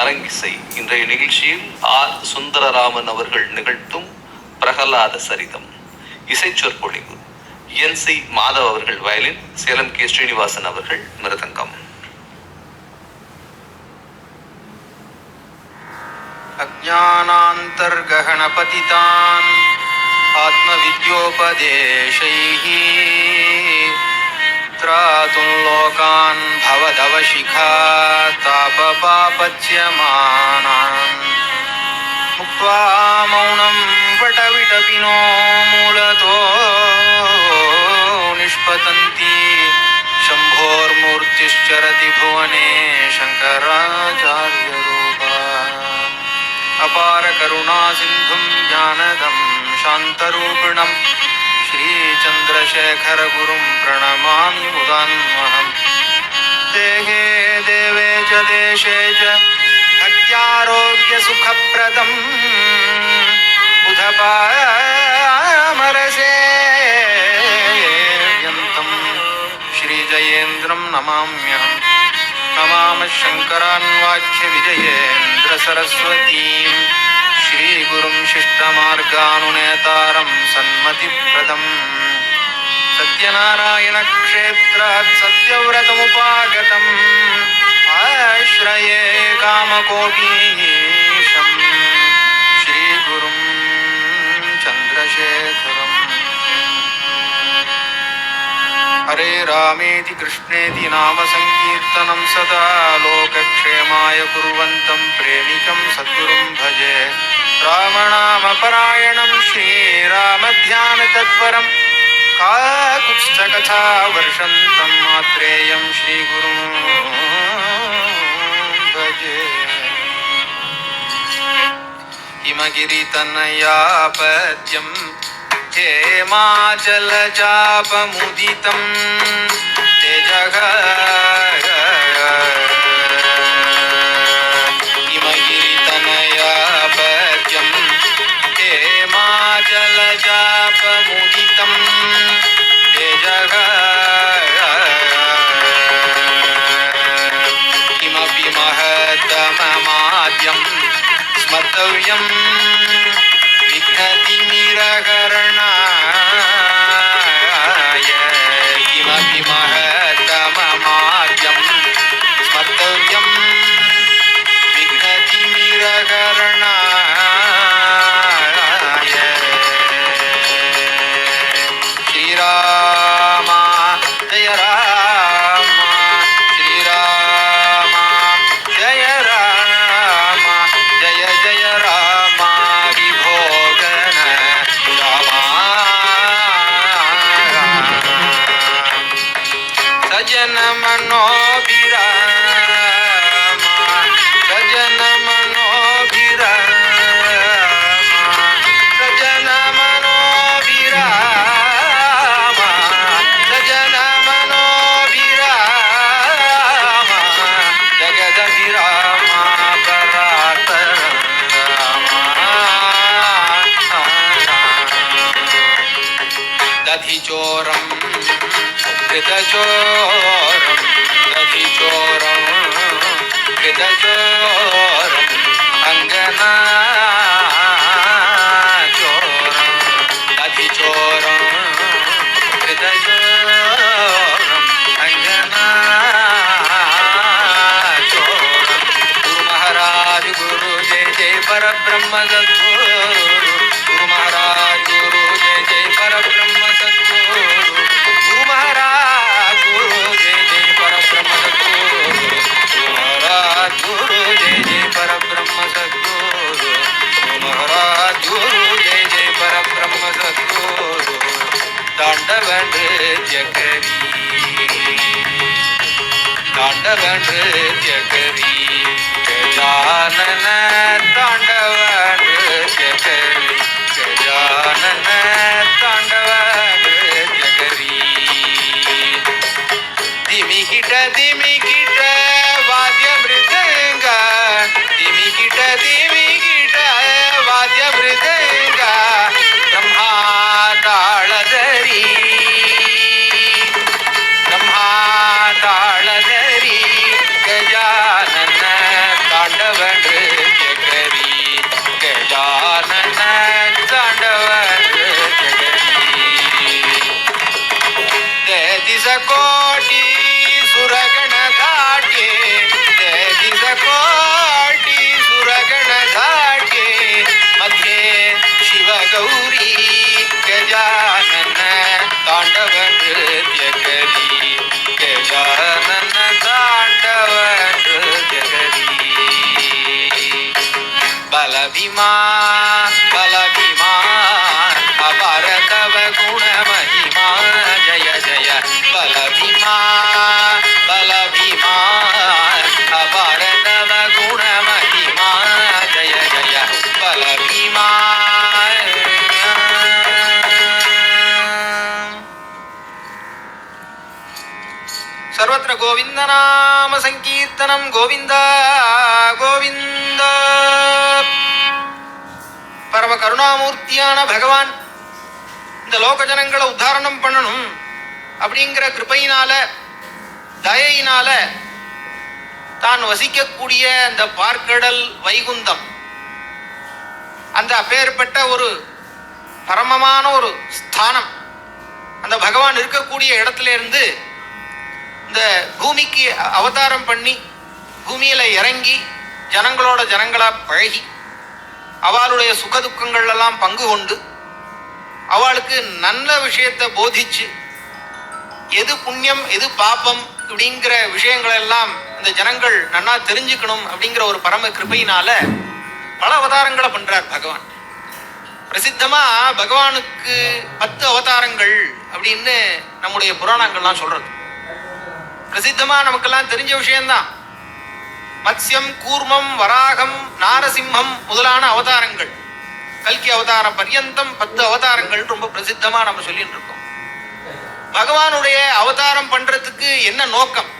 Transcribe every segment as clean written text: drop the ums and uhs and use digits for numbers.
அரங்கிசை இன்றைய நிகழ்ச்சியில் ஆர் சுந்தரராமன் அவர்கள் நிகழ்த்தும் பிரகலாத சரிதம். இசை சொற்பொழிவு NC மாதவ் அவர்கள் வயலின், சேலம் K ஸ்ரீனிவாசன் அவர்கள் மிருதங்கம். அஜ்ஞானாந்தர்கஹணபதிதான் ஆத்மவித்யோபதேசைஹ த்ராதும் லோகான் பவதவசிகா தாபபாபத்யமானான் முக்த்வா மௌனம் வடவிடபினோ மூலதோ நிஷ்பதந்தி शम्भोर्मूर्तिश्चरति भुवने शङ्कराचार्यरूपा अपार करुणा सिन्धुं ज्ञानदं शान्तरूपिणं श्रीचन्द्रशेखरगुरुं प्रणमामि मुदान्वहम् देहे देवे च देशे च भक्त्यारोग्यसुखप्रदम् बुधपामरसे श्रीजयेन्द्रं नमाम्यहम् नमामः शङ्करान् वाक्यविजयेन्द्रसरस्वतीं श्रीगुरुं शिष्टमार्गानुनेतारं सन्मतिप्रदम् सत्यनारायणक्षेत्रात् सत्यव्रतमुपागतम् आश्रये कामकोटीशं श्रीगुरुं चन्द्रशेखरम् हरे रामेति कृष्णेति नाम संकीर्तनं सदा लोकक्षेमाय कुर्वन्तं प्रेमिकं सद्गुरुं भजे रामनामपरायणं श्रीरामध्यानतत्परं काकुत्स्थकथा वर्षन्तं मात्रेयं श्रीगुरुं भजे हिमगिरितनयापद्यं हेमाचलचापमुदितं तेजः हिमगिरितनयापद्यं हेमाचलचापमुदितं तेजः किमपि महत्तममाद्यं स्मर्तव्यं विघ्नतिमिरहरणाय किमपि महत्तममाद्यं स्मर्तव्यं विघ्नतिमिरहरणाय श्रीराम जय राम श्रीराम जय राम जय जय राम विभोगन सजन मनोभिराम सजन मनोभिराम सजन मनोभिराम सजन मनोभिराम जगदभिराम परात्परं दधिचोरं कृतचोरं दधिचोरं कृतचोरं अङ्गनाचोरं दधिचोरं कृतचोरं अङ्गनाचोरं गुरु महाराज गुरु जय जय परब्रह्म सद्गुरु गुरु महाराज गुरु जय जय परब्रह्म सद्गुरु गुरु महाराज गुरु जय जय परब्रह्म सद्गुरु गुरु महाराज गुरु जय जय परब्रह्म सद्गुरु गुरु महाराज गुरु जय जय परब्रह्म सद्गुरु तांडव नृत्य करी तांडव नृत्य करी गजानन तांडव नृत्य करी गजानन तांडव नृत्य करी दिमिकिट वाद्य मृदंग दिमिकिट वाद्य मृदंग ब्रह्मा ताळधरी ब्रह्मा ताळधरी गजा பலபீமா பலபீமா அபார தவ குண மகிமா ஜய ஜய பலபீமா பலபீமா அபார தவ குண மகிமா ஜய ஜய பலபீமா. சர்வத்திர கோவிந்த நாம சங்கீர்த்தனம் கோவிந்தா கோவிந்த. பரம கருணாமூர்த்தியான பகவான் இந்த லோக ஜனங்களை உத்தாரணம் பண்ணணும் அப்படிங்கிற கிருபையினால தயையினால தான் வசிக்கக்கூடிய அந்த பார்க்கடல் வைகுந்தம், அந்த அப்பேற்பட்ட ஒரு பரமமான ஒரு ஸ்தானம், அந்த பகவான் இருக்கக்கூடிய இடத்துல இருந்து இந்த பூமிக்கு அவதாரம் பண்ணி பூமியில இறங்கி ஜனங்களோட ஜனங்களா பழகி அவளுடைய சுகதுக்கங்கள் எல்லாம் பங்கு கொண்டு அவளுக்கு நல்ல விஷயத்தை போதிச்சு எது புண்ணியம் எது பாப்பம் அப்படிங்கிற விஷயங்கள் எல்லாம் இந்த ஜனங்கள் நன்னா தெரிஞ்சுக்கணும் அப்படிங்கிற ஒரு பரம கிருபையினால பல அவதாரங்களை பண்றார் பகவான். பிரசித்தமா பகவானுக்கு 10 அவதாரங்கள் அப்படின்னு நம்முடைய புராணங்கள்லாம் சொல்றது. பிரசித்தமா நமக்கெல்லாம் தெரிஞ்ச விஷயம்தான். மத்ஸ்யம், கூர்மம், வராகம், நாரசிம்மம் முதலான அவதாரங்கள், கல்கி அவதாரம் பர்யந்தம் 10 அவதாரங்கள் ரொம்ப பிரசித்தமா நம்ம சொல்லிட்டு இருக்கோம். பகவானுடைய அவதாரம் பண்றதுக்கு என்ன நோக்கம்?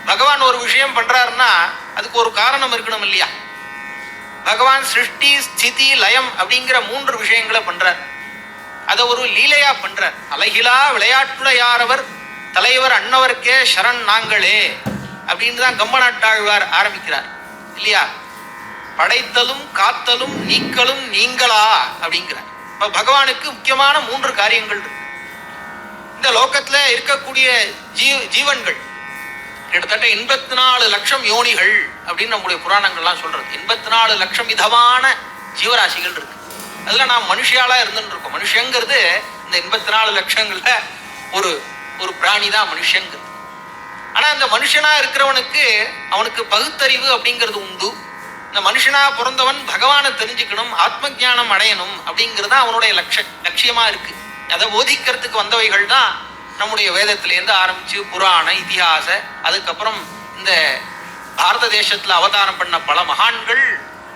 பகவான் ஒரு விஷயம் பண்றாருன்னா அதுக்கு ஒரு காரணம் இருக்கணும் இல்லையா? பகவான் சிருஷ்டி ஸ்திதி லயம் அப்படிங்கிற 3 விஷயங்களை பண்றார். அதை ஒரு லீலையா பண்றார். அழகிலா விளையாட்டுடையாரவர் தலைவர் அன்னவர்க்கே சரண் நாங்களே அப்படின்னு தான் கம்பநாட்டாழ்வார் ஆரம்பிக்கிறார் இல்லையா? படைத்தலும் காத்தலும் நீக்கலும் நீங்களா அப்படிங்கிறார். இப்ப பகவானுக்கு முக்கியமான 3 காரியங்கள் இருக்கு. இந்த லோகத்துல இருக்கக்கூடிய ஜீவன்கள் கிட்டத்தட்ட 84 லட்சம் யோனிகள் அப்படின்னு நம்முடைய புராணங்கள்லாம் சொல்றது. 84 லட்சம் விதமான ஜீவராசிகள் இருக்கு. அதுல நாம் மனுஷியாலா இருந்துட்டு இருக்கோம். மனுஷங்கிறது இந்த 84 லட்சங்கள்ல ஒரு ஒரு பிராணி தான் மனுஷங்கிறது. ஆனா இந்த மனுஷனா இருக்கிறவனுக்கு அவனுக்கு பகுத்தறிவு அப்படிங்கிறது உண்டு. இந்த மனுஷனா பிறந்தவன் பகவானை தெரிஞ்சுக்கணும், ஆத்ம ஞானம் அடையணும் அப்படிங்கிறது அவனுடைய லட்சியமா இருக்கு. அதை போதிக்கிறதுக்கு வந்தவைகள் தான் நம்முடைய வேதத்திலேருந்து ஆரம்பிச்சு புராண இதிகாச, அதுக்கப்புறம் இந்த பாரத தேசத்துல அவதாரம் பண்ண பல மகான்கள்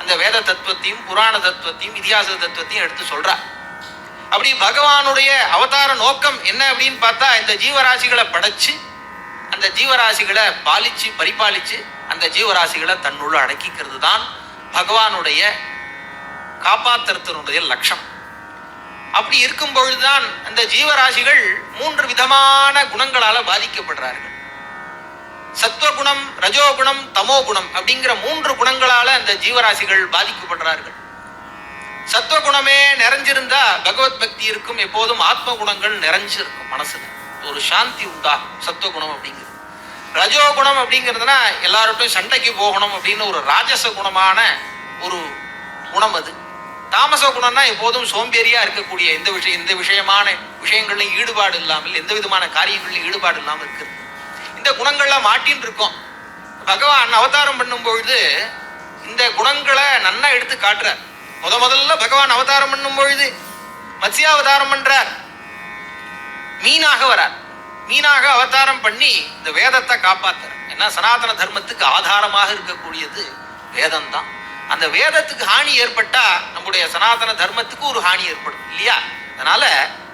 அந்த வேத தத்துவத்தையும் புராண தத்துவத்தையும் இதிகாச தத்துவத்தையும் எடுத்து சொல்றார். அப்படி பகவானுடைய அவதார நோக்கம் என்ன அப்படின்னு பார்த்தா, இந்த ஜீவராசிகளை படைச்சு அந்த ஜீவராசிகளை பாலிச்சு பரிபாலிச்சு அந்த ஜீவராசிகளை தன்னுள்ள அடக்கிக்கிறது தான் பகவானுடைய காப்பாற்றுறதுனுடைய லட்சம். அப்படி இருக்கும் பொழுதுதான் அந்த ஜீவராசிகள் 3 விதமான குணங்களால பாதிக்கப்படுறார்கள். சத்வகுணம், ரஜோகுணம், தமோகுணம் அப்படிங்கிற 3 குணங்களால அந்த ஜீவராசிகள் பாதிக்கப்படுறார்கள். சத்வகுணமே நிறைஞ்சிருந்தா பகவத் பக்தி இருக்கும், எப்போதும் ஆத்ம குணங்கள் நிறைஞ்சிருக்கும், மனசுல ஒரு சாந்தி உண்டாகும். சத்வகுணம் அப்படிங்கிறது. ரஜோகுணம் அப்படிங்கிறதுனா எல்லார்ட்டும் சண்டைக்கு போகணும் அப்படின்னு ஒரு ராஜச குணமான ஒரு குணம் அது. தாமச குணம்னா எப்போதும் சோம்பேறியா இருக்கக்கூடிய இந்த விஷயமான விஷயங்கள்லையும் ஈடுபாடு இல்லாமல், எந்த விதமான காரியங்கள்லையும் ஈடுபாடு இல்லாமல் இருக்கிறது. இந்த குணங்கள்ல மாட்டின்னு இருக்கோம். பகவான் அவதாரம் பண்ணும் பொழுது இந்த குணங்களை நன்னா எடுத்து காட்டுறார். முதல்ல பகவான் அவதாரம் பண்ணும் பொழுது மத்ஸ்யாவதாரம் பண்றார். மீனாக வரார். மீனாக அவதாரம் பண்ணி இந்த வேதத்தை காப்பாத்துறார். ஏன்னா சனாதன தர்மத்துக்கு ஆதாரமாக இருக்கக்கூடியது வேதம் தான். அந்த வேதத்துக்கு ஹானி ஏற்பட்டா நம்முடைய சனாதன தர்மத்துக்கு ஒரு ஹானி ஏற்படும் இல்லையா? அதனால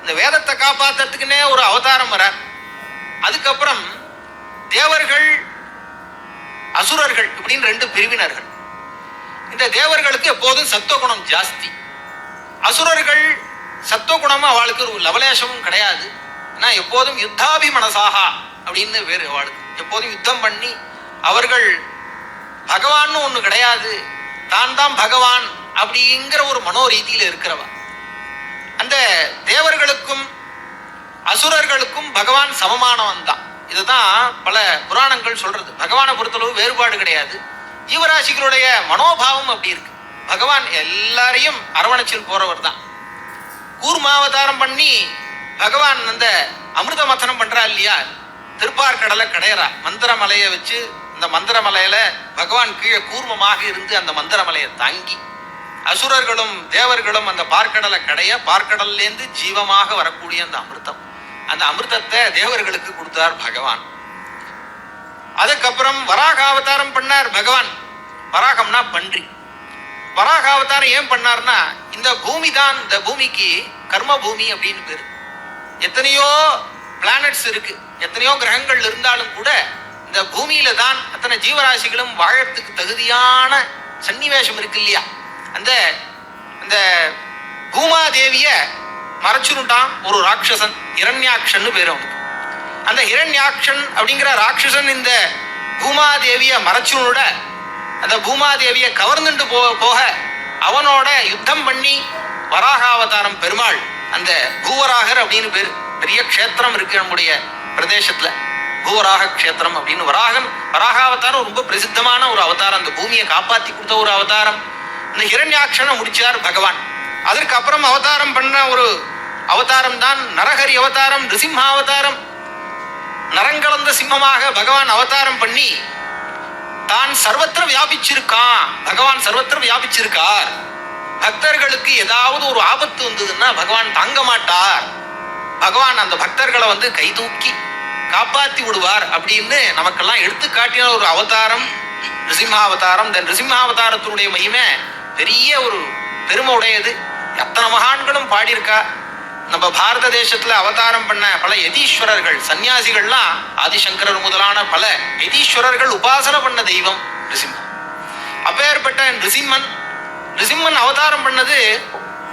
இந்த வேதத்தை காப்பாத்துறதுக்குன்னே ஒரு அவதாரம் வரார். அதுக்கப்புறம் தேவர்கள் அசுரர்கள் இப்படின்னு 2 பிரிவினர்கள். இந்த தேவர்களுக்கு எப்போதும் சத்துவகுணம் ஜாஸ்தி. அசுரர்கள் சத்துவகுணமும் அவளுக்கு ஒரு லவலேசமும் கிடையாது. ஏன்னா எப்போதும் யுத்தாபிமனசாகா அப்படின்னு வேறு அவளுக்கு எப்போதும் யுத்தம் பண்ணி அவர்கள் பகவான்னு ஒண்ணு கிடையாது, தான் பகவான் அப்படிங்கிற ஒரு மனோரீதியில இருக்கிறவ. அந்த தேவர்களுக்கும் அசுரர்களுக்கும் பகவான் சமமானவன் தான். இதுதான் பல புராணங்கள் சொல்றது. பகவானை பொறுத்தளவு வேறுபாடு கிடையாது. ஜீவராசிகளுடைய மனோபாவம் அப்படி இருக்கு. பகவான் எல்லாரையும் அரவணைச்சில் போறவர் தான். கூர்மாவதாரம் பண்ணி பகவான் அந்த அமிர்த மதனம் பண்றா இல்லையா? திருப்பார்கடலை கடையறா. மந்திரமலையை வச்சு அந்த மந்திரமலையில பகவான் கீழே கூர்மமாக இருந்து அந்த மந்திரமலையை தாங்கி அசுரர்களும் தேவர்களும் அந்த பார்க்கடலை கடைய பார்க்கடல்லேருந்து ஜீவமாக வரக்கூடிய அந்த அமிர்தத்தை தேவர்களுக்கு கொடுத்தார் பகவான். அதுக்கப்புறம் வராக அவதாரம் பண்ணார் பகவான். வராகம்னா பன்றி. வராக அவதாரம் ஏன் பண்ணார்னா, இந்த பூமி தான், இந்த பூமிக்கு கர்ம பூமி அப்படின்னு பேரு. எத்தனையோ பிளானட்ஸ் இருக்கு, எத்தனையோ கிரகங்கள் இருந்தாலும் கூட இந்த பூமியில தான் அத்தனை ஜீவராசிகளும் வாழறதுக்கு தகுதியான சன்னிவேஷம் இருக்கு இல்லையா. அந்த அந்த பூமாதேவிய மறைச்சுட்டான் ஒரு ராட்சசன், இரண்யாக்ஷன் பேரு அவனுக்கு. அந்த இரண்யாக்ஷன் அப்படிங்கிற ராட்சசன் இந்த பூமாதேவிய மறைச்சுட அந்த பூமாதேவிய கவர்ந்துட்டு போக அவனோட யுத்தம் பண்ணி வராகாவதாரம் பெருமாள், அந்த பூவராகர் அப்படின்னு பேரு, பெரிய க்ஷேத்திரம் இருக்கு நம்முடைய பிரதேசத்துல, பூவராக க்ஷேத்திரம் அப்படின்னு. வராகாவதாரம் ரொம்ப பிரசித்தமான ஒரு அவதாரம், அந்த பூமியை காப்பாத்தி கொடுத்த ஒரு அவதாரம். இந்த ஹிரண்யாக்ஷனை முடிச்சார் பகவான். அதற்கு அப்புறம் அவதாரம் பண்ண ஒரு அவதாரம் தான் நரஹரி அவதாரம், நிருசிம்ம அவதாரம். நரங்கலந்த சிம்மமாக பகவான் அவதாரம் பண்ணி தான் சர்வத்திர வியாபிச்சிருக்கான். பகவான் சர்வத்திர வியாபிச்சிருக்கார். பக்தர்களுக்கு ஏதாவது ஒரு ஆபத்து வந்ததுன்னா பகவான் தாங்க மாட்டார். பகவான் அந்த பக்தர்களை கை தூக்கி காப்பாத்தி விடுவார் அப்படின்னு நமக்கெல்லாம் எடுத்து காட்டின ஒரு அவதாரம் நிருசிம்மாவதாரம். இந்த நிருசிம்மாவதாரத்தினுடைய மகிமை பெரிய ஒரு பெருமை உடையது. அத்தனை மகான்களும் பாடியிருக்கா. நம்ம பாரத தேசத்துல அவதாரம் பண்ண பல யதீஸ்வரர்கள், சன்னியாசிகள்லாம் ஆதிசங்கரர் முதலான பல யதீஸ்வரர்கள் உபாசனை பண்ண தெய்வம் நிருசிம்மன். அப்பேற்பட்ட நிருசிம்மன் அவதாரம் பண்ணது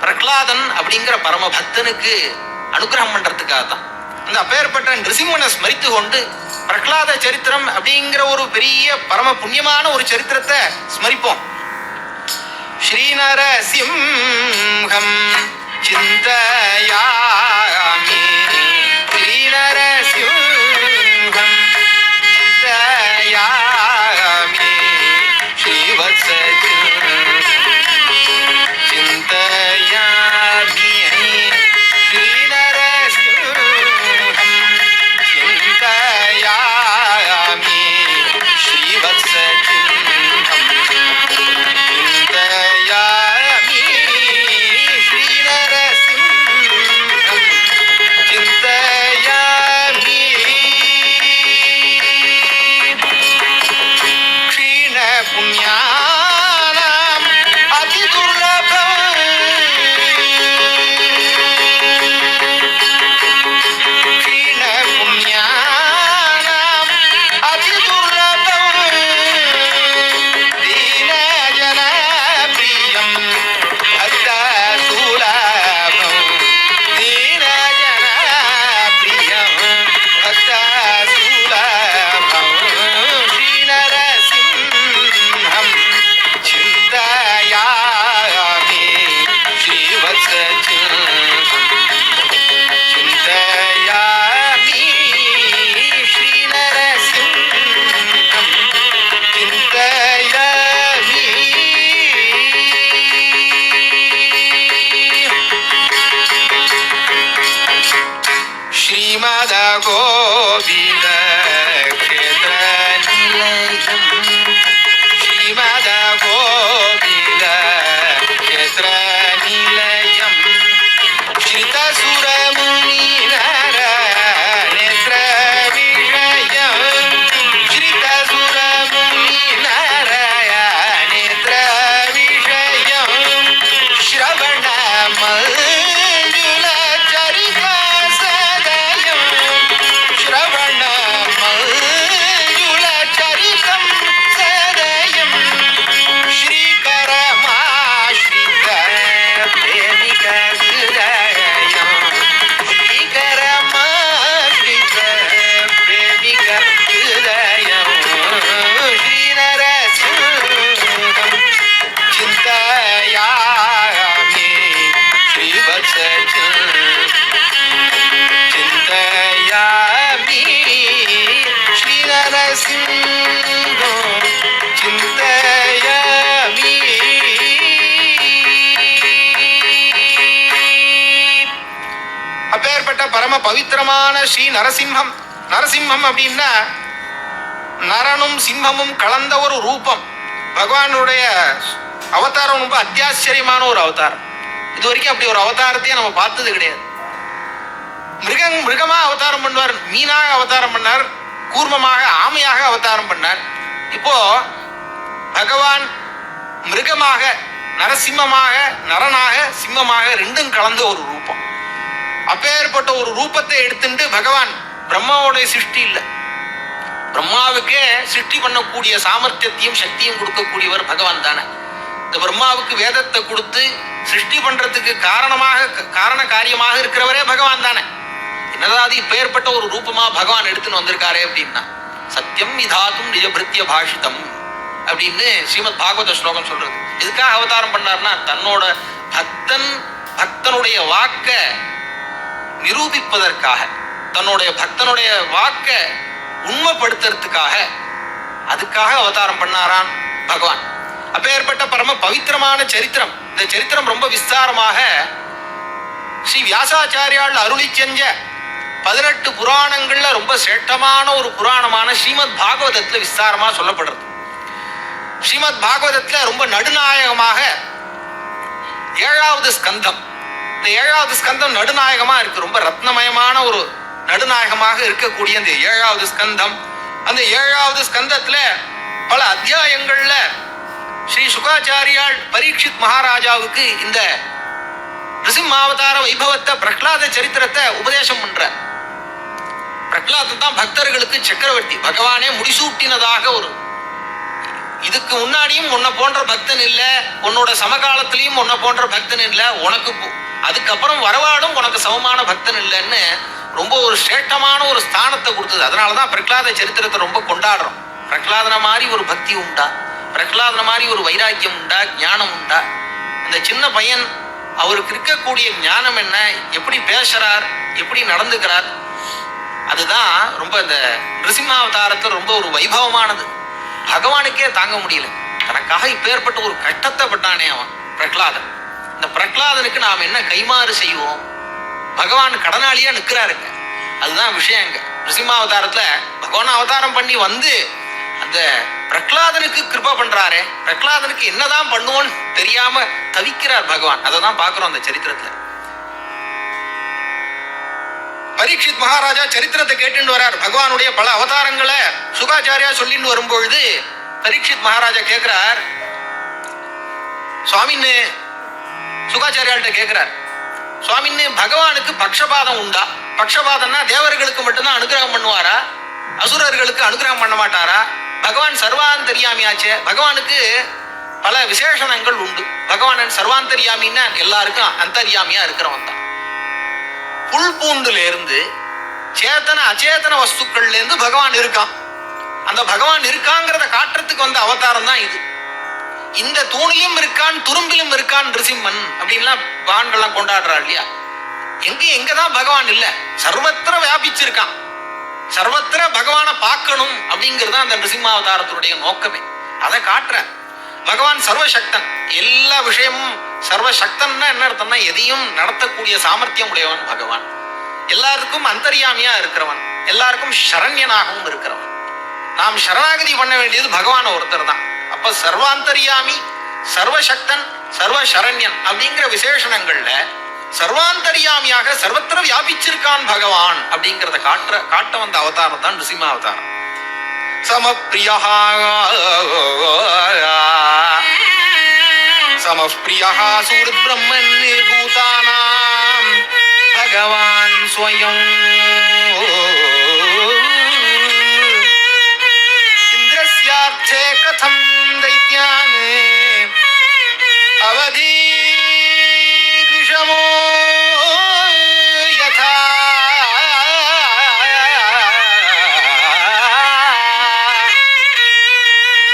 பிரகலாதன் அப்படிங்கிற பரம பக்தனுக்கு அனுகிரகம் பண்றதுக்காக தான். அந்த அப்பேற்பட்ட நிருசிம்மனை ஸ்மரித்து கொண்டு பிரகலாத சரித்திரம் அப்படிங்கிற ஒரு பெரிய பரம புண்ணியமான ஒரு சரித்திரத்தை ஸ்மரிப்போம். ஸ்ரீநரசிம்ஹம் சிந்தயாமி, ஸ்ரீநரசிம்ஹம் சிந்தயாமி, ஸ்ரீவத்ஸம் சிந்தயாமி, ஸ்ரீநரசிம்ஹம் சிந்தயாமி, ஸ்ரீவத்ஸம் சிந்தயாமி, ஸ்ரீநரசிம்ஹம் சிந்தயாமி. க்ஷீண புண்ணியானாம் அதிதுர்லபம், க்ஷீண புண்ணியானாம் அதிதுர்லபம், தீனஜன பிரியம் பக்தசூலபம், தீனஜன பிரியம் பக்தசூலபம், ஸ்ரீநரசிம்ஹம் சிந்தயாமி, ஸ்ரீவத்ஸம் சிந்தயாமி, ஸ்ரீநரசிம்ஹம் சிந்தயாமி. ஸ்ரீமத கோவில க்ஷேத்ர நிலையம், ஸ்ரீமத கோவில க்ஷேத்ர நிலையம், ஸ்ரிதசுரமுனிநர நேத்ர விஷயம், ஸ்ரிதசுரமுனிநர நேத்ர விஷயம், ஸ்ரவண மஞ்சுள சரித சதயம், ஸ்ரவண மஞ்சுள சரிதம் சதயம், ஸ்ரீகரமாஸ்ரித பிரேமிக ஹிருதயம், ஸ்ரீகரமாஸ்ரித பிரேமிக ஹிருதயம், ஸ்ரீநரசிம்ஹம் சிந்தயாமி, ஸ்ரீவத்ஸம் சிந்தயாமி, ஸ்ரீநரசிம்ஹம் சிந்தயாமி. அப்பேற்பட்ட பரம பவித்திரமான ஸ்ரீ நரசிம்ஹம். நரசிம்ஹம் அப்படின்னா நரனும் சிம்மமும் கலந்த ஒரு ரூபம். பகவானுடைய அவதாரம் ரொம்ப அத்தியாச்சரியமான ஒரு அவதாரம். இது வரைக்கும் அப்படி ஒரு அவதாரத்தையே நம்ம பார்த்தது கிடையாது. மிருகமா அவதாரம் பண்ணுவார், மீனாக அவதாரம் பண்ணார், கூர்மமாக ஆமையாக அவதாரம் பண்ணார். இப்போ பகவான் மிருகமாக, நரசிம்மமாக, நரனாக, சிம்மமாக ரெண்டும் கலந்த ஒரு ரூபம். அப்பேற்பட்ட ஒரு ரூபத்தை எடுத்துட்டு பகவான் பிரம்மாவோடைய சிருஷ்டி இல்லை, பிரம்மாவுக்கே சிருஷ்டி பண்ணக்கூடிய சாமர்த்தியத்தையும் சக்தியும் கொடுக்கக்கூடியவர் பகவான் தானே. இந்த பிரம்மாவுக்கு வேதத்தை கொடுத்து சிருஷ்டி பண்றதுக்கு காரண காரியமாக இருக்கிறவரே பகவான் தானே. என்னதாவது இப்பேற்பட்ட ஒரு ரூபமா பகவான் எடுத்துன்னு வந்திருக்காரே அப்படின்னா, சத்தியம் விதாத்தும் நிஜபிருத்திய பாஷிதம் அப்படின்னு ஸ்ரீமத் பாகவத ஸ்லோகம் சொல்றது. எதுக்காக அவதாரம் பண்ணார்னா, தன்னோட பக்தனுடைய வாக்க நிரூபிப்பதற்காக, தன்னுடைய பக்தனுடைய வாக்க உண்மைப்படுத்துறதுக்காக, அதுக்காக அவதாரம் பண்ணாரான் பகவான். அப்பேற்பட்ட பரம பவித்திரமான சரித்திரம். இந்த சரித்திரம் ரொம்ப விஸ்தாரமாக ஸ்ரீ வியாசாச்சாரியால் அருளி செஞ்ச 18 புராணங்கள்ல ரொம்ப சேட்டமான ஒரு புராணமான ஸ்ரீமத் பாகவதத்துல விஸ்தாரமா சொல்லப்படுறது. ஸ்ரீமத் பாகவதத்துல ரொம்ப நடுநாயகமாக 7வது ஸ்கந்தம். இந்த 7வது ஸ்கந்தம் நடுநாயகமா இருக்கு. ரொம்ப ரத்னமயமான ஒரு நடுநாயகமாக இருக்கக்கூடிய இந்த 7வது ஸ்கந்தம். அந்த 7வது ஸ்கந்தத்துல பல அத்தியாயங்கள்ல ஸ்ரீ சுகாச்சாரியால் பரீட்சித் மகாராஜாவுக்கு இந்த நிருசிம்மாவதார வைபவத்தை, பிரகலாத சரித்திரத்தை உபதேசம் பண்ற. பிரகலாதன் தான் பக்தர்களுக்கு சக்கரவர்த்தி. பகவானே முடிசூட்டினதாக ஒரு, இதுக்கு முன்னாடியும் உன்னை போன்ற பக்தன் இல்லை, உன்னோட சமகாலத்திலையும் உன்னை போன்ற பக்தன் இல்லை, உனக்கு அதுக்கப்புறம் வரவாடும் உனக்கு சமமான பக்தன் இல்லைன்னு ரொம்ப ஒரு சேட்டமான ஒரு ஸ்தானத்தை கொடுத்தது. அதனாலதான் பிரகலாத சரித்திரத்தை ரொம்ப கொண்டாடுறோம். பிரகலாதன மாதிரி ஒரு பக்தி உண்டா, பிரகலாதன மாதிரி ஒரு வைராக்கியம் உண்டா, ஞானம் உண்டா? அந்த சின்ன பையன், அவருக்கு இருக்கக்கூடிய ஞானம் என்ன, எப்படி பேசுறார், எப்படி நடந்துக்கிறார், அதுதான் ரொம்ப இந்த நிருசிம்மாவதாரத்தில் ரொம்ப ஒரு வைபவமானது. பகவானுக்கே தாங்க முடியல, தனக்காக இப்பேற்பட்ட ஒரு கஷ்டத்தை பட்டானே அவன் பிரகலாதன். இந்த பிரகலாதனுக்கு நாம் என்ன கைமாறு செய்வோம்? பகவான் கடனாளியா நிற்கிறாருங்க. அதுதான் விஷயங்க. நிருசிம்மாவதாரத்துல பகவான் அவதாரம் பண்ணி வந்து அந்த பிரகலாதனுக்கு கிருபா பண்றாரே, பிரகலாதனுக்கு என்னதான் பண்ணுவோன்னு தெரியாம தவிக்கிறார் பகவான். அதை தான் பார்க்கிறோம் அந்த சரித்திரத்துல. பரீட்சித் மகாராஜா சரித்திரத்தை கேட்டுட்டு வரார். பகவானுடைய பல அவதாரங்களை சுகாச்சாரியா சொல்லிட்டு வரும்பொழுது பரீட்சித் மகாராஜா கேட்கிறார், சுவாமின்னு சுகாச்சாரியால்கிட்ட கேட்கிறார், சுவாமின்னு பகவானுக்கு பக்ஷபாதம் உண்டா? பக்ஷபாதம்னா தேவர்களுக்கு மட்டும்தான் அனுகிரகம் பண்ணுவாரா, அசுரர்களுக்கு அனுகிரகம் பண்ண மாட்டாரா? பகவான் சர்வாந்தரியாமியாச்சே, பகவானுக்கு பல விசேஷணங்கள் உண்டு. பகவான் சர்வாந்தரியாமின்னா எல்லாருக்கும் அந்தரியாமியா இருக்கிறவன் தான். புல் பூண்டுல இருந்து சேத்தன அச்சேதன வஸ்துக்கள்ல இருந்து பகவான் இருக்கான். அந்த பகவான் இருக்காங்கிறத காட்டுறதுக்கு வந்த அவதாரம் தான் இது. இந்த தூணிலும் இருக்கான், துரும்பிலும் இருக்கான் நிருசிம்மன் அப்படின்லாம் பகவான்கள்லாம் கொண்டாடுறா இல்லையா? எங்கதான் பகவான் இல்ல, சர்வத்திர வியாபிச்சிருக்கான். சர்வத்திர பகவானை பார்க்கணும் அப்படிங்கிறது அந்த நிருசிம்மாவதாரத்தினுடைய நோக்கமே. அதை காட்டுற பகவான் சர்வசக்தன். எல்லா விஷயமும் சர்வசக்தன்னா என்ன அர்த்தம்னா, எதையும் நடத்தக்கூடிய சாமர்த்தியம் உடையவன் பகவான். எல்லாருக்கும் அந்தர்யாமியா இருக்கிறவன், எல்லாருக்கும் சரண்யனாகவும் இருக்கிறவன். நாம் சரணாகதி பண்ண வேண்டியது பகவான் ஒருத்தர் தான். அப்ப சர்வாந்தர்யாமி, சர்வசக்தன், சர்வசரண்யன் அப்படிங்கிற விசேஷணங்கள்ல சர்வாந்தர்யாமியாக சர்வத்திர வியாபிச்சிருக்கான் பகவான் அப்படிங்கிறத காட்ட வந்த அவதாரம் தான் நிருசிம்ம அவதாரம். சமப்பிரியா சமப்பிரியா சூரத் பிரம்மன் பூதானாம் பகவான் ஸ்வயம் இந்திரஸ்யார்த்தே கதம் தைத்யான் அவதீர்ஷமோ யதா.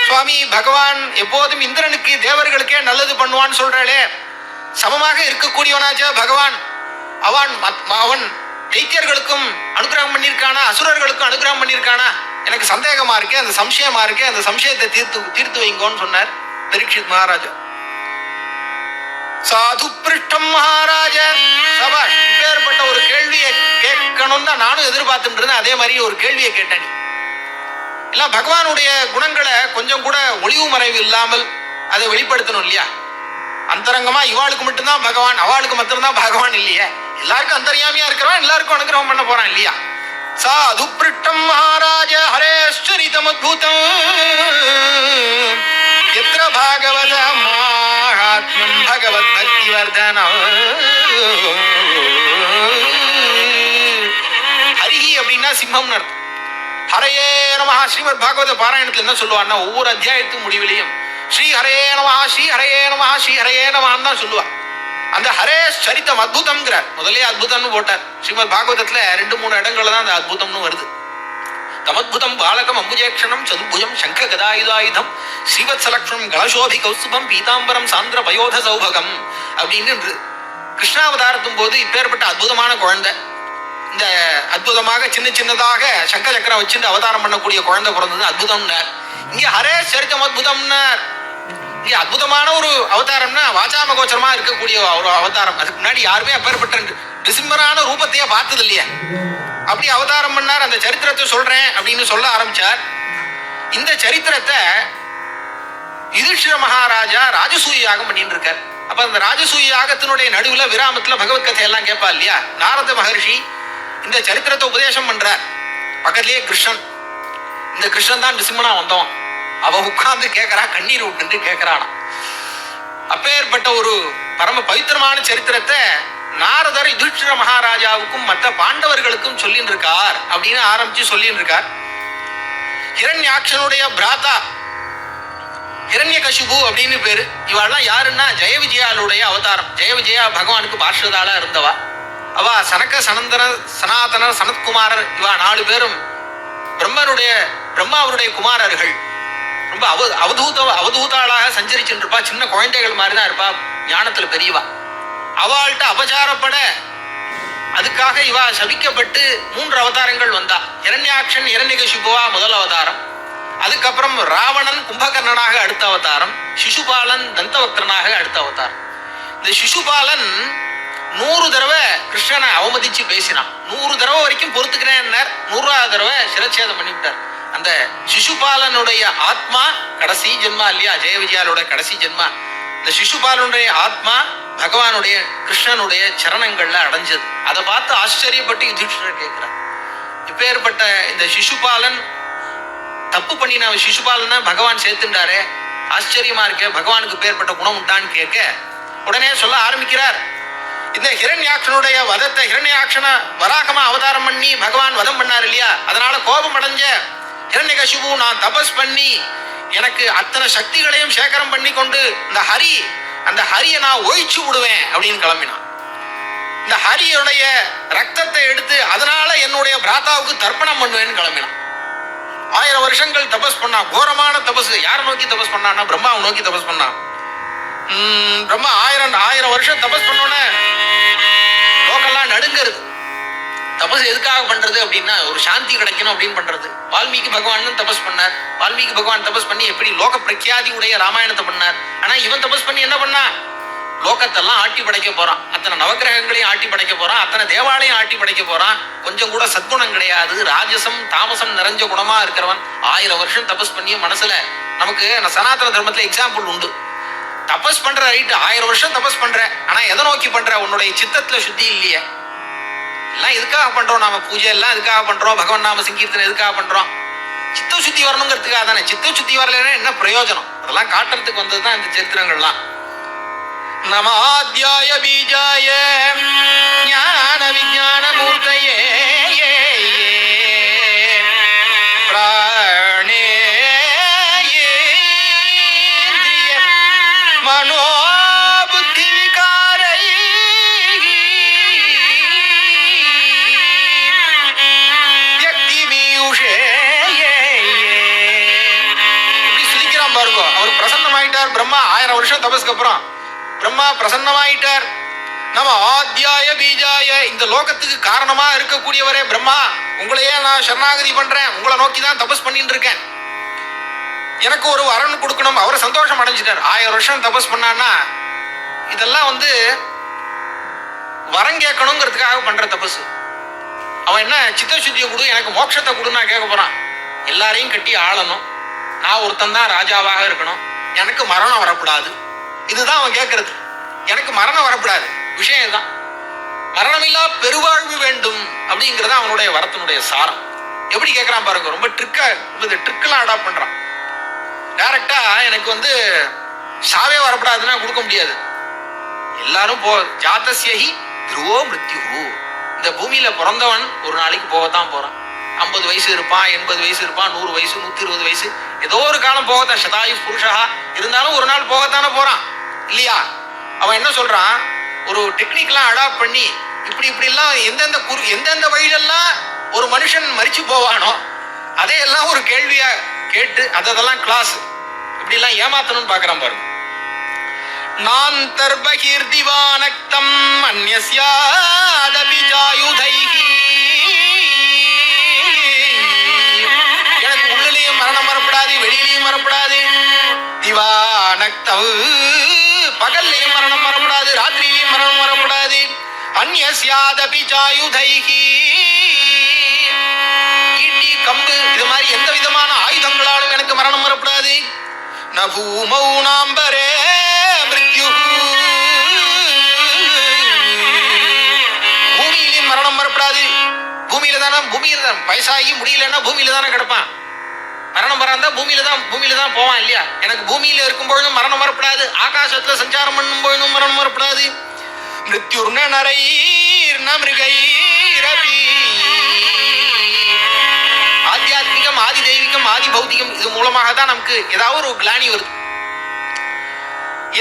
சுவாமி பகவான் எப்போதும் இந்திரனுக்கு தேவர்களுக்கே நல்லது பண்ணுவான்னு சொல்றாளே, சமமாக இருக்கக்கூடியவனாச்ச பகவான். அவன் தைத்தியர்களுக்கும் அனுகிரகம் பண்ணியிருக்கானா, அசுரர்களுக்கும் அனுகிரகம் பண்ணியிருக்கானா? எனக்கு சந்தேகமா இருக்கே, அந்த சம்சயமா இருக்கே, அந்த சம்சயத்தை தீர்த்து வைங்கோன்னு சொன்னார் பரீட்சித் மகாராஜா. சாது பிருஷ்டம் மகாராஜ சபாஷ். இப்பேற்பட்ட ஒரு கேள்வியை கேட்கணும் தான் நானும் எதிர்பார்த்துட்டு இருந்தேன். அதே மாதிரி ஒரு கேள்வியை கேட்டேன். இல்ல பகவானுடைய குணங்களை கொஞ்சம் கூட ஒளிவு மறைவு இல்லாமல் அதை வெளிப்படுத்தணும் இல்லையா? அந்தரங்கமா இவாளுக்கு மட்டும்தான் பகவான், அவளுக்கு மட்டும்தான் பகவான் இல்லையே. எல்லாருக்கும் அந்தர்யாமியா இருக்கிறவன் எல்லாருக்கும் அனுகிரகம் பண்ண போறான் இல்லையா? சாது பிருட்டம் மகாராஜ ஹரேஸ்வரிதம் அத்புதம் எத்ர பாகவத மகாத்மம் பகவத் பக்தி வர்தனம். ஹரிஹி அப்படின்னா சிம்மம்னு அர்த்தம். ஹரையே நமஹ ஸ்ரீமத் பாகவத பாராயணத்துல என்ன சொல்லுவான்னா, ஒவ்வொரு அத்தியாயத்துக்கு முடிவிலையும் ஸ்ரீ ஹரையே நமஹ ஸ்ரீ ஹரையே நமஹ ஸ்ரீ ஹரையே நமஹான்னு தான் சொல்லுவா. அந்த ஹரே சரித்தம் அத்புதம்ங்கிறார். முதலே அத்புதம்னு போட்டார். ஸ்ரீமத் பாகவதத்துல 2-3 இடங்கள்ல தான் அந்த அத்புதம்னு வருது. தமத்புதம் பாலகம் அம்புஜேக்ஷணம் சதுர்புஜம் சங்க கதாயுதாயுதம் ஸ்ரீவத்சலக்ஷ்மம் கலசோபி கௌஸ்துபம் பீதாம்பரம் சாந்திர பயோத சௌபகம் அப்படின்னு கிருஷ்ணாவதாரத்தும் போது இப்பேற்பட்ட அற்புதமான குழந்தை, இந்த அற்புதமாக சின்னதாக சங்க சக்கரம் வச்சுட்டு அவதாரம் பண்ணக்கூடிய குழந்தை பிறந்தது அற்புதம்னார். இங்க ஹரே சரித்தம் அத்புதம்னார். இங்க அற்புதமான ஒரு அவதாரம்னா வாசாம கோச்சரமா இருக்கக்கூடிய ஒரு அவதாரம். அதுக்கு முன்னாடி யாருமே அப்பேற்பட்ட டிசம்பரான ரூபத்தையே பார்த்தது இல்லையா? அப்படி அவதாரம் பண்ணார். அந்த சரித்திரத்தை சொல்றேன் அப்படின்னு சொல்ல ஆரம்பிச்சார். இந்த சரித்திரத்தை யுதிஷ்டிர மகாராஜா ராஜசூய யாகம் பண்ணிட்டு இருக்கார். அப்ப அந்த ராஜசூய யாகத்தினுடைய நடுவுல விராமத்துல பகவத் கதையெல்லாம் கேட்பா இல்லையா? நாரத மகர்ஷி இந்த சரித்திரத்தை உபதேசம் பண்றார். பக்கத்திலேயே கிருஷ்ணன். இந்த கிருஷ்ணன் தான் நிசிம்மனா வந்தவன். அவன் உட்கார்ந்து கேட்கறா, கண்ணீர் விட்டு கேட்கிறானா. அப்பேற்பட்ட ஒரு பரம பவித்திரமான சரித்திரத்தை நாரதர் யுதிஷ்டிர மகாராஜாவுக்கும் மற்ற பாண்டவர்களுக்கும் சொல்லின்னு இருக்கார் அப்படின்னு ஆரம்பிச்சு சொல்லின்னு இருக்கார். ஹிரண்யாக்ஷனுடைய பிராதா ஹிரண்யகசிபு அப்படின்னு பேரு. இவாள்லாம் யாருன்னா ஜெய விஜயாளுடைய அவதாரம். ஜெய விஜயா பகவானுக்கு பார்ஷதாளா இருந்தவா. அவ சனக சனந்தன சனாதனர் சனத்குமாரர் இவா 4 பேரும் பிரம்மாவுடைய குமாரர்கள். ரொம்ப அவதூதாளாக சஞ்சரிச்சுட்டு இருப்பா. சின்ன குழந்தைகள் மாதிரி தான் இருப்பா, ஞானத்துல பெரியவா. அவள்கிட்ட அபச்சாரப்பட அதுக்காக இவா சபிக்கப்பட்டு 3 அவதாரங்கள் வந்தா. இரண்யாக்ஷன் இரண்யகசிபுவா முதல் அவதாரம். அதுக்கப்புறம் ராவணன் கும்பகர்ணனாக அடுத்த அவதாரம். சிசுபாலன் தந்தவக்ரனாக அடுத்த அவதாரம். இந்த சிசுபாலன் 100 தடவை கிருஷ்ணனை அவமதிச்சு பேசினான். 100 தடவை வரைக்கும் பொறுத்துக்கிறேன். 100ஆவது தடவை சிரச்சேதம் பண்ணிவிட்டார். அந்த சிசுபாலனுடைய ஆத்மா கடைசி ஜென்மா இல்லையா? ஜெய விஜயாலோட கடைசி ஜென்மா. இந்த சிசுபாலனுடைய ஆத்மா பகவானுடைய கிருஷ்ணனுடைய சரணங்கள்ல அடைஞ்சது. அதை பார்த்து ஆச்சரியப்பட்டு யுதிஷ்டிரர் கேட்கிறார், இப்பேற்பட்ட இந்த சிசுபாலன் தப்பு பண்ணின சிசுபாலனை பகவான் சேர்த்துட்டாரே, ஆச்சரியமா இருக்கே, பகவானுக்கு பேர்பட்ட குணம் உண்டான்னு கேட்க உடனே சொல்ல ஆரம்பிக்கிறார். இந்த ஹிரண்யாக்ஷனுடைய வதத்தை, ஹிரண்யாக்ஷன வராகமா அவதாரம் பண்ணி பகவான் வதம் பண்ணார் இல்லையா? அதனால கோபம் அடைஞ்ச ஹிரண்யகசிபு நான் தபஸ் பண்ணி எனக்கு அத்தனை சக்திகளையும் சேகரம் பண்ணி கொண்டு அந்த ஹரியை நான் ஒழிச்சு விடுவேன் அப்படின்னு கிளம்பினான். இந்த ஹரியுடைய ரத்தத்தை எடுத்து அதனால என்னுடைய பிராத்தாவுக்கு தர்ப்பணம் பண்ணுவேன்னு கிளம்பினான். 1000 வருஷங்கள் தபஸ் பண்ணா. கோரமான தபஸ். யாரை நோக்கி தபஸ் பண்ணான்னா பிரம்மாவை நோக்கி தபஸ் பண்ணான். பிரம்மா 1000 வருஷம் தபஸ் பண்ணோன்னே லோக்கெல்லாம் நடுங்கிறது. தபஸ் எதுக்காக பண்றது அப்படின்னா ஒரு சாந்தி கிடைக்கணும் அப்படின்னு பண்றது. வால்மீகி பகவான் தபஸ் பண்ணார். வால்மீகி பகவான் தபஸ் பண்ணி எப்படி லோக பிரக்யாதி உடைய ராமாயணத்தை பண்ணார். ஆனா இவன் தபஸ் பண்ணி என்ன பண்ணா? லோகத்தெல்லாம் ஆட்டி படைக்க போறான். அத்தனை நவகிரகங்களையும் ஆட்டி படைக்க போறான். அத்தனை தேவாலயம் ஆட்டி படைக்க போறான். கொஞ்சம் கூட சத்குணம் கிடையாது. ராஜசம் தாமசம் நிறைஞ்ச குணமா இருக்கிறவன் 1000 வருஷம் தபஸ் பண்ணி மனசுல நமக்கு சனாதன தர்மத்துல எக்ஸாம்பிள் உண்டு. தபஸ் பண்ற ரைட்டு, 1000 வருஷம் தபஸ் பண்ற, ஆனா எதை நோக்கி பண்ற? உன்னுடைய சித்தத்துல சுத்தி இல்லையே. எல்லாம் எதுக்காக பண்றோம்? நாம பூஜை எல்லாம் எதுக்காக பண்றோம்? பகவான் நாம சங்கீர்த்தனை எதுக்காக பண்றோம்? சித்த சுத்தி வரணுங்கிறதுக்காக தானே. சித்த சுத்தி வரலன்னா என்ன பிரயோஜனம்? அதெல்லாம் காட்டுறதுக்கு வந்ததுதான் இந்த சரித்திரங்கள்லாம். நமாத்யாய பீஜாய ஞான விஞ்ஞான மூர்த்தயே பிராணேந்திரிய மனோபுத்தி விகாரை யக்தி மீயுஷே. இப்படி சுதிக்கிறான் பாருங்க. அவர் பிரசன்னமாயிட்டார். பிரம்மா 1000 வருஷம் தபஸ்க்கு அப்புறம் பிரம்மா பிரசன்னமாயிட்டார். நம்ம ஆத்யாய பீஜாய, இந்த லோகத்துக்கு காரணமா இருக்கக்கூடியவரே பிரம்மா, உங்களையே நான் சரணாகதி பண்றேன். உங்களை நோக்கி தான் தபஸ் பண்ணிட்டு இருக்கேன். எனக்கு ஒரு வரன் கொடுக்கணும். அவரை சந்தோஷம் அடைஞ்சிட்டார். 1000 வருஷம் தபஸ் பண்ணான்னா இதெல்லாம் வரம் கேட்கணுங்கிறதுக்காக பண்ற தபஸ். அவன் என்ன சித்தசுத்தியை கொடு, எனக்கு மோட்சத்தை கொடுன்னு நான் கேட்க போறான். எல்லாரையும் கட்டி ஆளணும், நான் ஒருத்தன் தான் ராஜாவாக இருக்கணும், எனக்கு மரணம் வரக்கூடாது. இதுதான் அவன் கேட்கறது. எனக்கு மரணம் வரக்கூடாது, விஷயம் தான். மரணமில்லா பெருவாழ்வு வேண்டும் அப்படிங்கிறது அவனுடைய வரத்தினுடைய சாரம். எப்படி கேட்கறான் பாருங்க, ரொம்ப ட்ரிக்கெல்லாம் அடாப்ட் பண்றான். டைரக்டா எனக்கு சாவே வரக்கூடாதுன்னா கொடுக்க முடியாது. எல்லாரும் ஜாதஸ்யஹி துருவோ மிருத்யு. இந்த பூமியில பிறந்தவன் ஒரு நாளைக்கு போகத்தான் போறான். 50 வயசு இருப்பான், 80 வயசு இருப்பான், 100 வயசு, 120 வயசு, ஏதோ ஒரு காலம் போகத்தான். சதாயு புருஷா இருந்தாலும் ஒரு நாள் போகத்தானே போறான் இல்லையா? அவன் என்ன சொல்றான், ஒரு டெக்னிக்லாம் அடாப்ட் பண்ணி இப்படிலாம் எந்தெந்த வழியிலெல்லாம் ஒரு மனுஷன் மரிச்சு போவானோ அதையெல்லாம் ஒரு கேள்வியா கேட்டு அதெல்லாம் கிளாஸ் இப்படிலாம் ஏமாத்தணும்னு பாக்குறான் பாருங்க. நான் தர்பகிர் திவானக்தம் அன்யஸ்யாதபி ஜாயுதைஹி. எனக்கு உள்ளிலையும் மரணம் வரப்படாது, வெளியிலையும் வரப்படாது. திவானக்தம் பகல்லையும் மரணம் வரப்படாது, ராத்திரியிலையும் மரணம் வரப்படாது. அன்யஸ்யாதபி ஜாயுதைஹி. ஈட்டி கம்பு இது மாதிரி எந்த விதமான ஆயுதங்களாலும் எனக்கு மரணம் வரப்படாது. நபூமௌ நாம்பரே மிருத்யு. பூமியிலையும் மரணம் வரப்படாது. பூமியில தான் வயசாகி முடியலன்னா பூமியில தானே கிடப்பான். மரணம் வராந்தா பூமியில தான் போவான் இல்லையா? எனக்கு பூமியில இருக்கும் பொழுதும் மரணம் வரப்படாது, ஆகாசத்துல சஞ்சாரம் பண்ணும் பொழுதும் மரணம் வரப்படாது. மிருத்யுர்ன நரைர் ந மிருகைரபி. ஆத்தியாத்மிகம், ஆதி தெய்வீகம், ஆதி பௌத்திகம் இது மூலமாக தான் நமக்கு ஏதாவது ஒரு கிளானி வருது.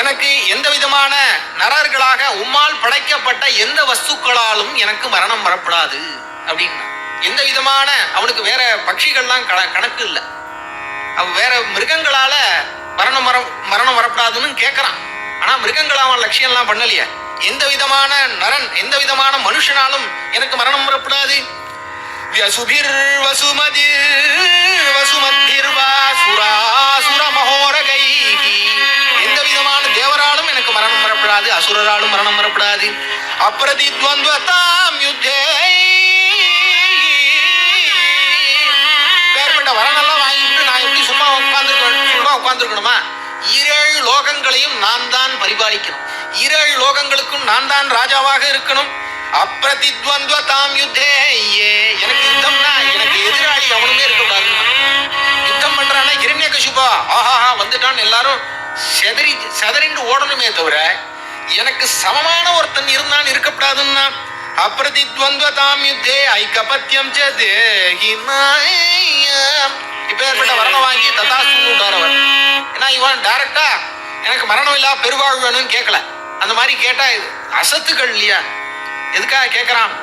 எனக்கு எந்த விதமான நரர்களாக உம்மால் படைக்கப்பட்ட எந்த வஸ்துக்களாலும் எனக்கு மரணம் வரப்படாது அப்படின்னா, எந்த விதமான அவனுக்கு வேற பட்சிகள்லாம் கணக்கு இல்லை. அவன் வேற மிருகங்களால மரணம் வரப்படாதுன்னு கேட்கறான். ஆனா மிருகங்கள் அவன் லட்சியம்லாம் பண்ணலையே. எந்த விதமான நரன், எந்த விதமான மனுஷனாலும் எனக்கு மரணம் வரப்படாது. வியசுபிர் வசுமதிர் வசுமத்திர்வா சுராசுர மகோரகைஹி. எந்த விதமான தேவராலும் எனக்கு மரணம் வரப்படாது, அசுரராலும் மரணம் வரப்படாது. அப்ரதித்வந்த்வதாம் யுத்தே. பேர்பட்ட வரனெல்லாம் வாங்கிட்டு நான் எப்படி சும்மா உட்கார்ந்துருக்கணுமா? 7 லோகங்களையும் நான் தான் பரிபாலிக்கணும். 7 லோகங்களுக்கும் நான் தான் ராஜாவாக இருக்கணும். அப்ரதித்வந்த்வதாம் யுத்தே. எனக்கு யுத்தம்னா எனக்கு எதிராளி அவனுமே இருக்கக்கூடாது. யுத்தம் பண்றானா ஹிரண்யகசிபா ஆஹா வந்துட்டான் எல்லாரும் செதறிண்டு ஓடணுமே தவிர எனக்கு சமமான ஒருத்தன் இருந்தான் இருக்கக்கூடாதுன்னா. அப்ரதித்வந்த்வதாம் யுத்தே ஐகபத்யம் ச தேஹினாய. இப்ப ஏற்பட்ட வரணம் வாங்கி தத்தாஸ்து விட்டாரவர். ஏன்னா இவன் டைரக்டா எனக்கு மரணம் இல்லா பெருவாழ்வு வேணும்னு கேட்கல. அந்த மாதிரி கேட்டா இது அசத்துக்கள் இல்லையா? எதுக்காக கேட்கறான்?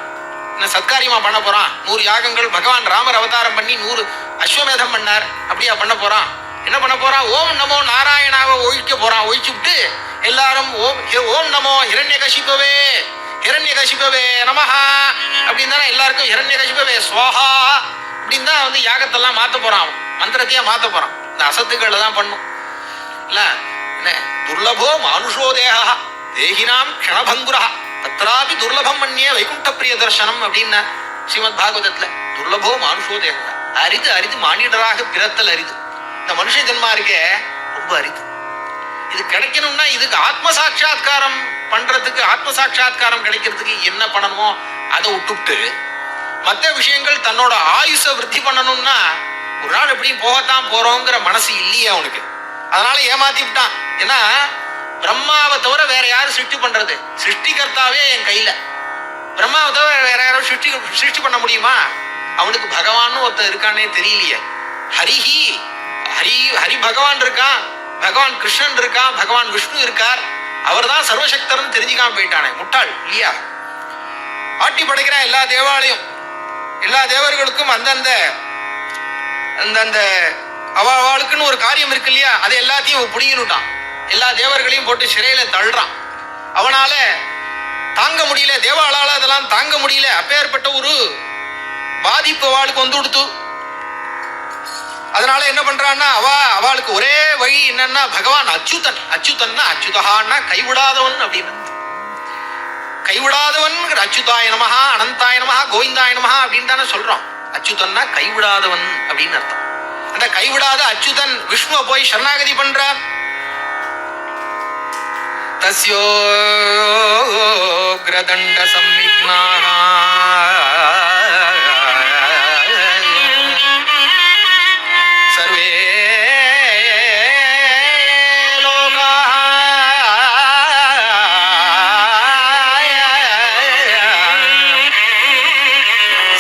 என்ன சத்காரியமா பண்ண போறான்? 100 யாகங்கள் பகவான் ராமர் அவதாரம் பண்ணி 100 அஸ்வமேதம் பண்ணார். அப்படியா பண்ண போறான்? என்ன பண்ண போறான்? ஓம் நமோ நாராயணாவை ஒழிக்க போறான். ஒழிச்சு விட்டு எல்லாரும் ஓம் நமோ ஹிரண்யகசிபவே ஹிரண்யகசிபவே நமஹா அப்படின்னு தானே எல்லாருக்கும் ஹிரண்யகசிபவே ஸ்வாஹா அப்படின்னு தான் யாகத்தெல்லாம் மாத்த போறான். மந்திரத்தையே மாத்த போறான். இந்த அசத்துக்களை தான் பண்ணும் இல்ல. என்ன துர்லபோ மானுஷோ தேகா தேகினாம் க்ஷணபங்குரா தத்ராபி துர்லபம் மன்னிய வைகுண்ட பிரிய தர்சனம் அப்படின்னா ஸ்ரீமத் பாகவதத்துல. துர்லபோ மானுஷோ தேகா, அரிது மானிடராக பிறத்தல் அரிது. இந்த மனுஷ ஜென்மா இருக்கே ரொம்ப அரிது. இது கிடைக்கணும்னா இதுக்கு ஆத்ம சாட்சா்காரம் பண்றதுக்கு, ஆத்ம சாட்சா்காரம் கிடைக்கிறதுக்கு என்ன பண்ணணுமோ அதை விட்டுவிட்டு மற்ற விஷயங்கள் தன்னோட ஆயுச விருத்தி பண்ணணும்னா ஒரு நாள் எப்படியும் போகத்தான் போறோங்கிற மனசு இல்லையே அவனுக்கு. அதனால ஏமாத்தி விட்டான். ஏன்னா பிரம்மாவை தவிர வேற யாரும் சிருஷ்டி பண்றது? சிருஷ்டிகர்த்தாவே என் கையில. பிரம்மாவை தவிர வேற யாரும் சிருஷ்டி பண்ண முடியுமா? அவனுக்கு பகவான் ஒருத்தர் இருக்கானே தெரியலையே. ஹரி பகவான் இருக்கான், பகவான் கிருஷ்ணன் இருக்கான், பகவான் விஷ்ணு இருக்கார். அவர் தான் சர்வசக்தர்னு தெரிஞ்சுக்காம போயிட்டானே, முட்டாள் இல்லையா? ஆட்டி படைக்கிறான் எல்லா தேவாலயம், எல்லா தேவர்களுக்கும் அந்தந்த அவளுக்குன்னு ஒரு காரியம் இருக்கு இல்லையா? அதை எல்லாத்தையும் புடிங்கிட்டான். எல்லா தேவர்களையும் போட்டு சிறையில தள்ளுறான். அவனால தாங்க முடியல, தேவாளால அதெல்லாம் தாங்க முடியல. அப்பேற்பட்ட ஒரு பாதிப்பு அவளுக்கு வந்து கொடுத்து, அதனால என்ன பண்றான்னா அவளுக்கு ஒரே வழி என்னன்னா பகவான் அச்சுதன்னா அச்சுதஹான்னா கைவிடாதவன் அப்படின்னு. கைவிடாதவன் அச்சுதாய நமஹா அனந்தாய நமஹா கோவிந்தாய நமஹா அப்படின்னு தானே சொல்றோம். அச்சுதன்னா கைவிடாதவன் அப்படின்னு அர்த்தம். அந்த கைவிடாத அச்சுதன் விஷ்ணுவை போய் சரணாகதி பண்றார். तस्योग्रदण्ड संविघ्नाः सर्वे लोकाः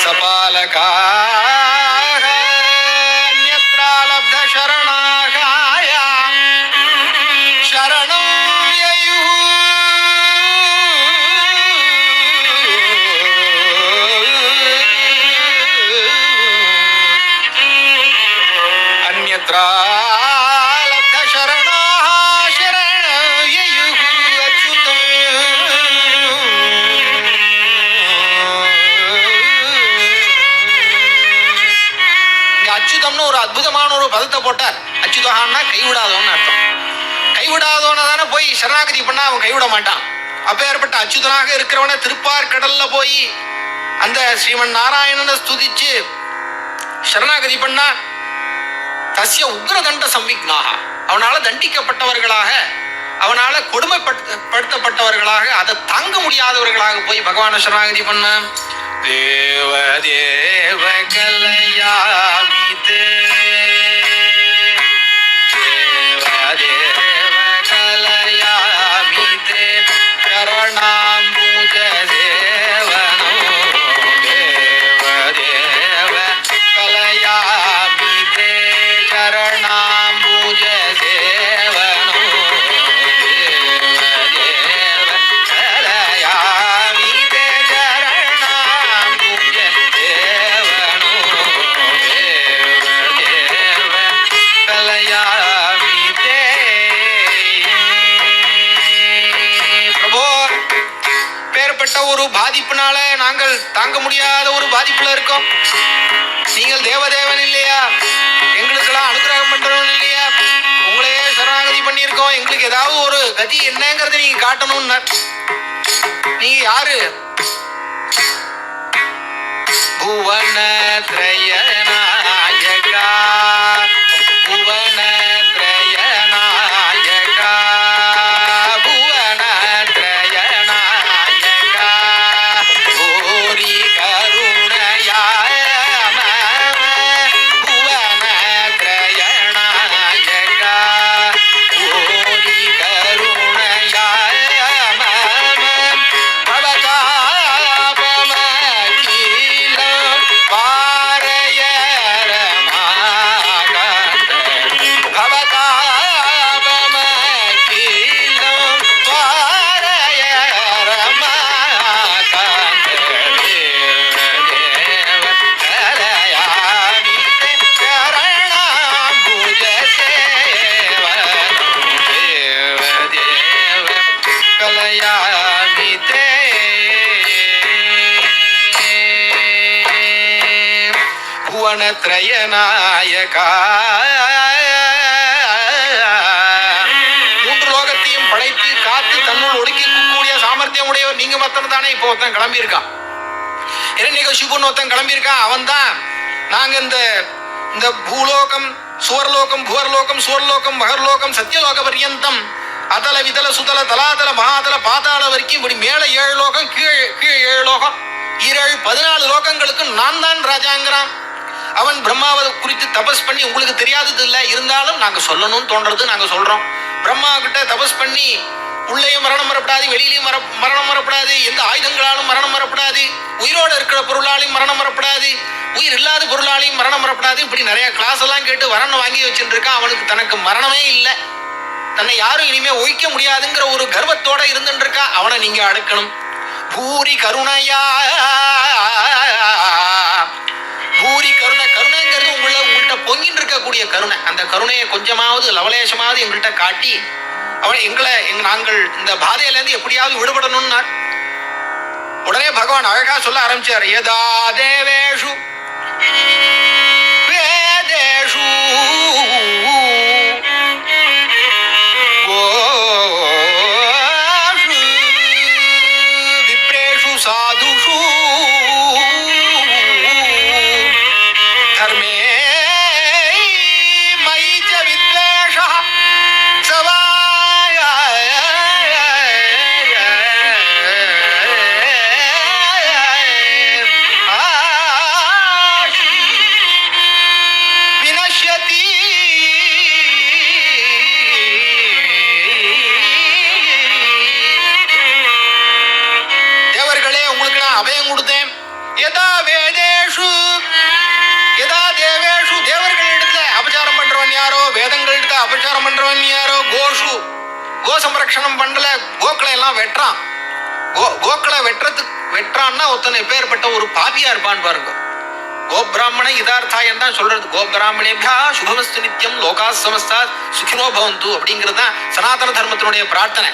सपालकाः अन्यत्र लब्ध शरणाः शरणं ययुः अन्यत्र लब्ध शरणाः शरणं ययुः अच्युतम् அச்சுதம்னு ஒரு அற்புதமான ஒரு பதத்தை போட்டார். அச்சுதகான்னா கைவிடாதவன்னு அர்த்தம். கைவிடாதவன தானே போய் சரணாகதி பண்ணா அவன் கைவிட மாட்டான். அப்பேற்பட்ட அச்சுதனாக இருக்கிறவன திருப்பார் கடல்ல போய் அந்த ஸ்ரீமன் நாராயணனை ஸ்துதிச்சு சரணாகதி பண்ணா தஸ்ய உக்ரதண்ட சம்விக்னாக அவனால தண்டிக்கப்பட்டவர்களாக அவனால கொடுமைப்படுத்தப்பட்டவர்களாக அதை தாங்க முடியாதவர்களாக போய் பகவான சரணாகதி பண்ண தேவ தேவ கல்யாணிதே தேவ தேவ கல்யாணிதே கருணாம்புஜ தேவனோ தேவ தேவ கல்யாணிதே கருணாம்புஜ தேவனோ தேவ தேவ கல்யாணிதே கருணாம்புஜ தேவனோ தேவ தேவ கல்யாணிதே. பிரபு, பேர்பட்ட ஒரு பாதிப்புனால நாங்கள் தாங்க முடியாத ஒரு பாதிப்புல இருக்கோம். நீங்கள் தேவதேவன் இல்லையா? எங்களுக்கெல்லாம் அனுகிரகம் பண்றவன் இல்லையா? உங்களையே சரணாகதி பண்ணியிருக்கோம். எங்களுக்கு ஏதாவது ஒரு கதி என்னங்கிறத நீங்க காட்டணும்னா நீங்க யாரு? புவனத்ரய நாயகா புவனத்ரய நாயகா புவனத்ரய நாயகா ஓரி கருணயா புவனத்ரய நாயகா ஓரி கருணயா பவதாபமகில பாரயரமாகாந்த பவதாபமகில பாரயரமாகாந்த தேவ தேவ கல்யாணிதே கருணாம்புஜ சேவனம் தேவ தேவ கல்யாணிதே. புவனத்ரய நாயகா மூன்று லோகத்தையும் படைத்து காத்து தன்னுள் ஒடுக்கக்கூடிய சாமர்த்தியம் உடையவர் நீங்க மத்தம் தானே. இப்போ ஒருத்தன் கிளம்பி இருக்கான், இரண்யகசிபுன்னு ஒருத்தன் கிளம்பி இருக்கான். அவன் தான் நாங்க இந்த இந்த பூலோகம் சுவர்லோகம் புவர்லோகம் சுவர்லோகம் மகர்லோகம் சத்தியலோக பர்யந்தம் அதல விதல சுதல தலாதல மகாதல பாதாள வரைக்கும் இப்படி மேல 7 லோகம் கீழ் 7 லோகம் 14 லோகங்களுக்கு நான் தான் ராஜாங்கிறான். அவன் பிரம்மாவை குறித்து தபஸ் பண்ணி உங்களுக்கு தெரியாதது இல்லை, இருந்தாலும் நாங்க சொல்லணும்னு தோன்றது நாங்க சொல்றோம். பிரம்மா கிட்ட தபஸ் பண்ணி உள்ளேயும் மரணம் வரப்படாது, வெளியிலையும் மரணம் வரப்படாது, எந்த ஆயுதங்களாலும் மரணம் வரப்படாது, உயிரோடு இருக்கிற பொருளாலையும் மரணம் வரப்படாது, உயிர் இல்லாத பொருளாலையும் மரணம் வரப்படாது. இப்படி நிறைய கிளாஸ் எல்லாம் கேட்டு வரணும் வாங்கி வச்சுட்டு இருக்கான். அவனுக்கு தனக்கு மரணமே இல்லை, தன்னை யாரும் இனிமே ஒழிக்க முடியாதுங்கிற ஒரு கர்வத்தோட இருந்துட்டு இருக்கா. அவனை நீங்க அடக்கணும். பூரி கருணையா பூரி கருணை. கருணைங்கிறது உங்கள்கிட்ட பொங்கிட்டு இருக்கக்கூடிய கருணை. அந்த கருணையை கொஞ்சமாவது லவலேசமாவது எங்கள்கிட்ட காட்டி நாங்கள் இந்த பாதையிலேருந்து எப்படியாவது விடுபடணும்னா உடனே பகவான் அழகா சொல்ல ஆரம்பிச்சார். யதா தேவேஷு வேதேஷு கோஷு விப்ரேஷு சாதுஷு தர்மே மயி ச வித்வேஷः சவாய நான் அபயம் கொடுத்தேன். யதா வேதேஷு யதா தேவேஷு, தேவர்கள் இடத்துல அபச்சாரம் பண்றவன் யாரோ, வேதங்கள் இடத்துல அபச்சாரம் பண்றவன் யாரோ, கோஷு கோ சம்ரக்ஷணம் பண்ணல, கோக்களை எல்லாம் வெட்டுறான். கோக்களை வெட்டுறான்னா ஒருத்தனை பேர்பட்ட ஒரு பாபியா இருப்பான்னு பாருங்க. கோபிராமண இதார்த்தாயம் தான் சொல்றது. கோபிராமணேபியா சுபமஸ்து நித்தியம் லோகா சமஸ்தா சுகினோ பவந்து அப்படிங்கிறது தான் சனாதன தர்மத்தினுடைய பிரார்த்தனை.